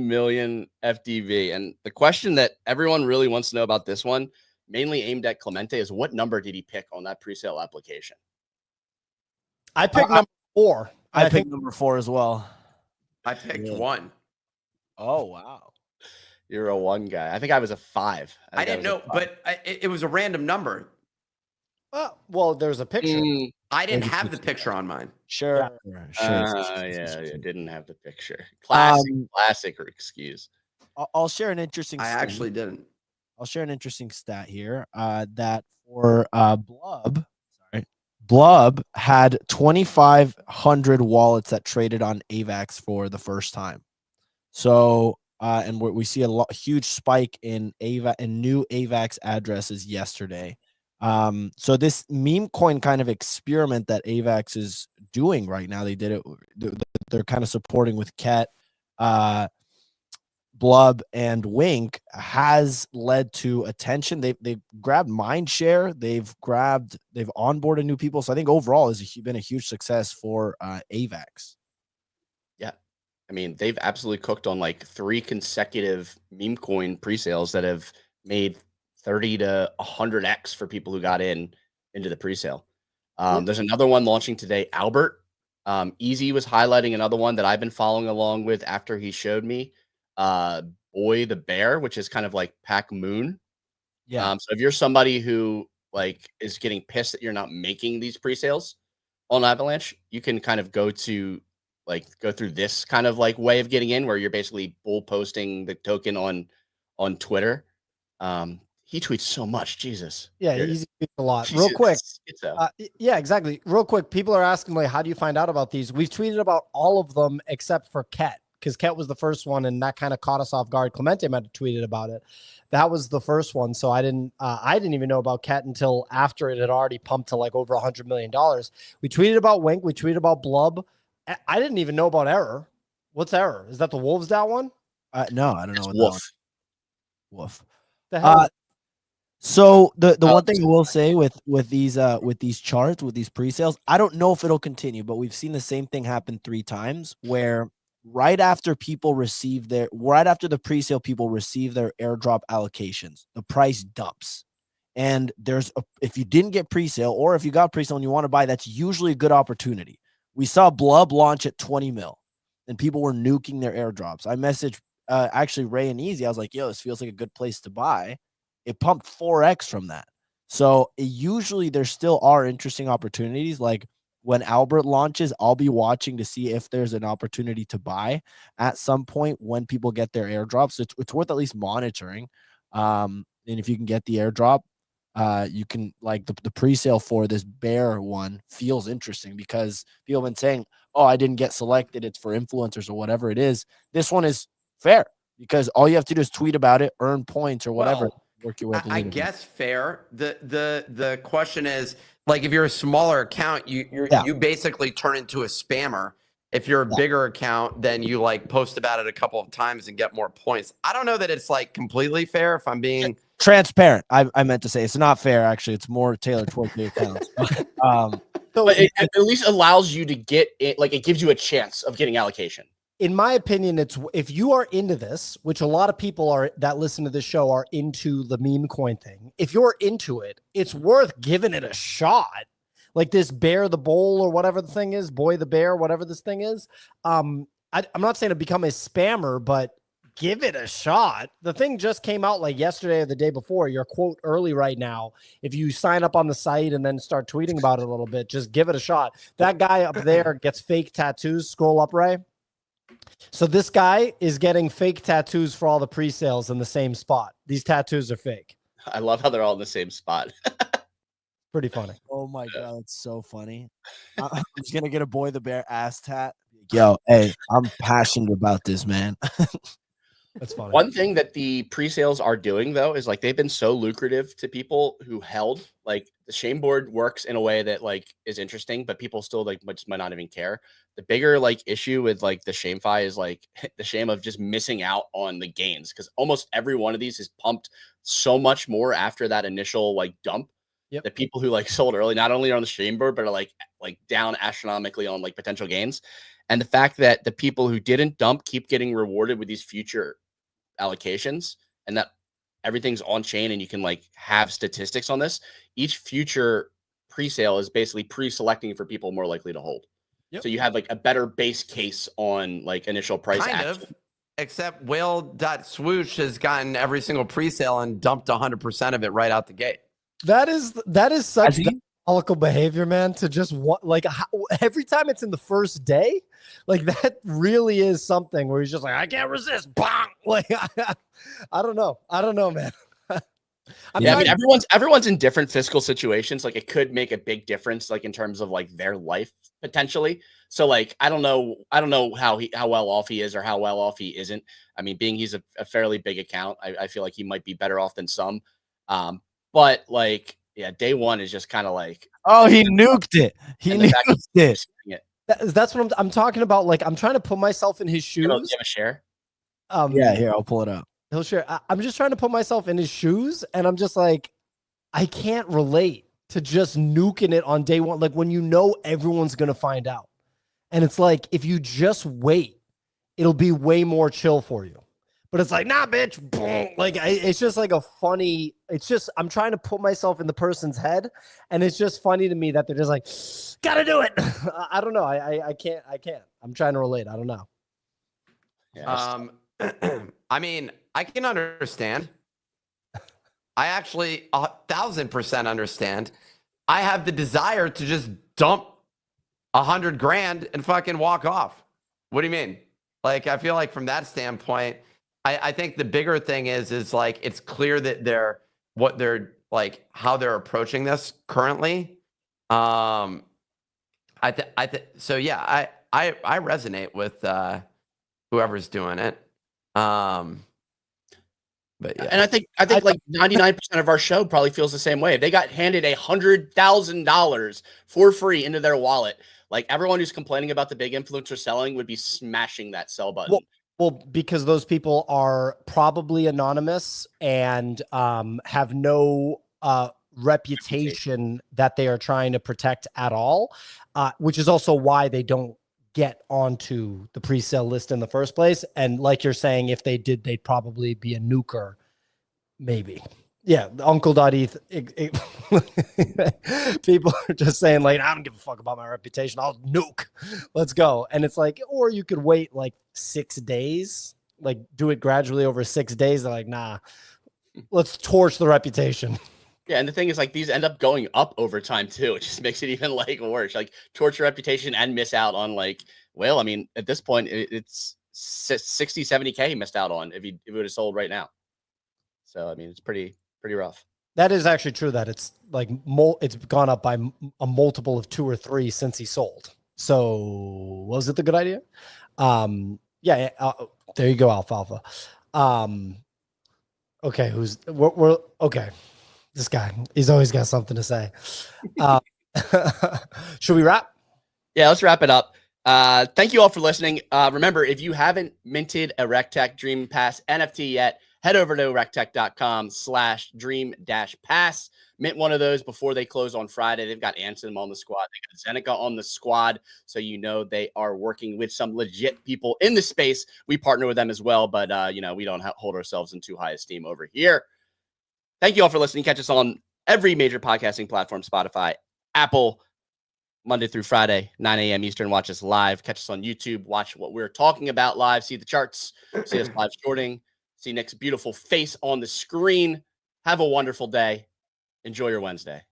million FDV. And the question that everyone really wants to know about this one, mainly aimed at Clemente, is what number did he pick on that pre-sale application? I picked number 4. I picked number 4 as well. I picked 1. Oh, wow. You're a 1 guy. I think I was a 5. I didn't know, but it was a random number. Well, there's a picture. I didn't have the picture on mine. Sure. Yeah, didn't have the picture. Classic excuse. I'll share an interesting. I actually didn't. I'll share an interesting stat here. That for Blub had 2,500 wallets that traded on AVAX for the first time. So, and we see a huge spike in new AVAX addresses yesterday. So this meme coin kind of experiment that AVAX is doing right now, they did it. They're kind of supporting with Ket, Blub, and Wink, has led to attention. They've grabbed mind share. They've onboarded new people. So I think overall has been a huge success for AVAX. Yeah, I mean they've absolutely cooked on like 3 consecutive meme coin pre-sales that have made 30 to 100x for people who got into the presale. There's another one launching today, Albert. Easy was highlighting another one that I've been following along with after he showed me. Boy the Bear, which is kind of like Pac Moon. Yeah. So if you're somebody who like is getting pissed that you're not making these presales on Avalanche, you can kind of go through this kind of like way of getting in, where you're basically bull posting the token on Twitter. He tweets so much, Jesus. Yeah, he tweets a lot. Jesus. Real quick. Yeah, exactly. Real quick. People are asking, like, how do you find out about these? We've tweeted about all of them except for Ket, because Ket was the first one, and that kind of caught us off guard. Clemente might have tweeted about it. That was the first one. So I didn't even know about Ket until after it had already pumped to like over $100 million. We tweeted about Wink. We tweeted about Blub. I didn't even know about Error. What's Error? Is that the Wolves DAO one? No, I don't know. Woof. Woof. The hell So the one thing I will say with these charts, with these pre-sales, I don't know if it'll continue, but we've seen the same thing happen 3 times, where right after the pre-sale people receive their airdrop allocations, the price dumps. And if you didn't get pre-sale, or if you got pre-sale and you want to buy, that's usually a good opportunity. We saw Blub launch at 20 mil and people were nuking their airdrops. I messaged actually Ray and Easy. I was like, yo, this feels like a good place to buy. It pumped 4x from that. So usually there still are interesting opportunities. Like when Albert launches, I'll be watching to see if there's an opportunity to buy at some point when people get their airdrops. It's worth at least monitoring. And if you can get the airdrop, you can, like, the pre-sale for this bear one feels interesting because people have been saying, oh, I didn't get selected, it's for influencers or whatever it is. This one is fair. because all you have to do is tweet about it, earn points or whatever. Well, work your way up the I leaderboard. guess fair. The question is, like, if you're a smaller account, you basically turn into a spammer. If you're a bigger account, then you like post about it a couple of times and get more points. I don't know that it's like completely fair if I'm being transparent. I meant to say it's not fair. Actually, it's more tailored towards the accounts. But it at least allows you to get it. Like, it gives you a chance of getting allocation. In my opinion, it's if you are into this, which a lot of people are that listen to this show are into the meme coin thing. If you're into it, it's worth giving it a shot. Like this bear the bowl or whatever the thing is, boy the bear, whatever this thing is. I'm not saying to become a spammer, but give it a shot. The thing just came out like yesterday or the day before. Your quote early right now. If you sign up on the site and then start tweeting about it a little bit, just give it a shot. That guy up there gets fake tattoos. Scroll up, Ray. So this guy is getting fake tattoos for all the pre-sales in the same spot. These tattoos are fake. I love how they're all in the same spot. Pretty funny. Oh my god, it's so funny. I'm just gonna get a boy the bear ass tat. Yo, hey, I'm passionate about this, man. That's funny. One thing that the pre-sales are doing, though, is like they've been so lucrative to people who held. Like the shame board works in a way that like is interesting, but people still like might not even care. The bigger like issue with like the ShameFi is like the shame of just missing out on the gains, because almost every one of these is pumped so much more after that initial like dump. Yep. The people who like sold early not only are on the shame board, but are like down astronomically on like potential gains. And the fact that the people who didn't dump keep getting rewarded with these future allocations, and that everything's on chain and you can like have statistics on this. Each future pre-sale is basically pre-selecting for people more likely to hold. Yep. So you have like a better base case on like initial price kind action. of, except whale.swoosh has gotten every single pre-sale and dumped 100% of it right out the gate. That is such diabolical behavior, man. To just want like every time it's in the first day, like that really is something where he's just like, I can't resist. Bang! Like I don't know, man. I mean, everyone's in different fiscal situations. Like it could make a big difference, like in terms of like their life potentially. So like I don't know how well off he is or how well off he isn't. I mean, being he's a fairly big account, I feel like he might be better off than some. But like, yeah, day one is just kind of like, oh, he nuked it. He nuked it. That's what I'm talking about. Like, I'm trying to put myself in his shoes. You have a share? Yeah, here, I'll pull it up. He'll share. I'm just trying to put myself in his shoes, and I'm just like, I can't relate to just nuking it on day one. Like when you know everyone's gonna find out, and it's like if you just wait, it'll be way more chill for you. But it's like, nah, bitch. Boom. Like it's just like a funny. It's just I'm trying to put myself in the person's head, and it's just funny to me that they're just like, gotta do it. I don't know. I can't. I'm trying to relate. I don't know. Yeah, I mean, I can understand. I actually 1,000% understand. I have the desire to just dump 100 grand and fucking walk off. What do you mean? Like, I feel like from that standpoint, I think the bigger thing is like, it's clear that how they're approaching this currently. So yeah, I resonate with whoever's doing it. But yeah. And I think like 99% of our show probably feels the same way. If they got handed $100,000 for free into their wallet, like everyone who's complaining about the big influencer selling would be smashing that sell button. Well, because those people are probably anonymous and have no reputation that they are trying to protect at all, which is also why they don't get onto the pre-sale list in the first place. And like you're saying, if they did, they'd probably be a nuker, maybe. Yeah, Uncle.eth. People are just saying like, I don't give a fuck about my reputation. I'll nuke. Let's go. And it's like, or you could wait like 6 days, like do it gradually over 6 days. They're like, nah, let's torch the reputation. Yeah, and the thing is, like, these end up going up over time too. It just makes it even like worse. Like, torch your reputation and miss out on like, well, I mean, at this point, it's 60, 70K he missed out on if it would have sold right now. So I mean, it's pretty rough. That is actually true. That it's like it's gone up by a multiple of 2 or 3 since he sold. So was it the good idea? Yeah. There you go, Alfalfa. Okay, we're okay. This guy, he's always got something to say. Should we wrap? Yeah, let's wrap it up. Thank you all for listening. Remember, if you haven't minted a RecTech Dream Pass NFT yet, head over to rectech.com/dream-pass. Mint one of those before they close on Friday. They've got Ansem on the squad. They got Zeneca on the squad. So you know they are working with some legit people in the space. We partner with them as well, but you know, we don't hold ourselves in too high esteem over here. Thank you all for listening. Catch us on every major podcasting platform, Spotify, Apple, Monday through Friday, 9 a.m. Eastern. Watch us live. Catch us on YouTube. Watch what we're talking about live. See the charts. See us live shorting. See Nick's beautiful face on the screen. Have a wonderful day. Enjoy your Wednesday.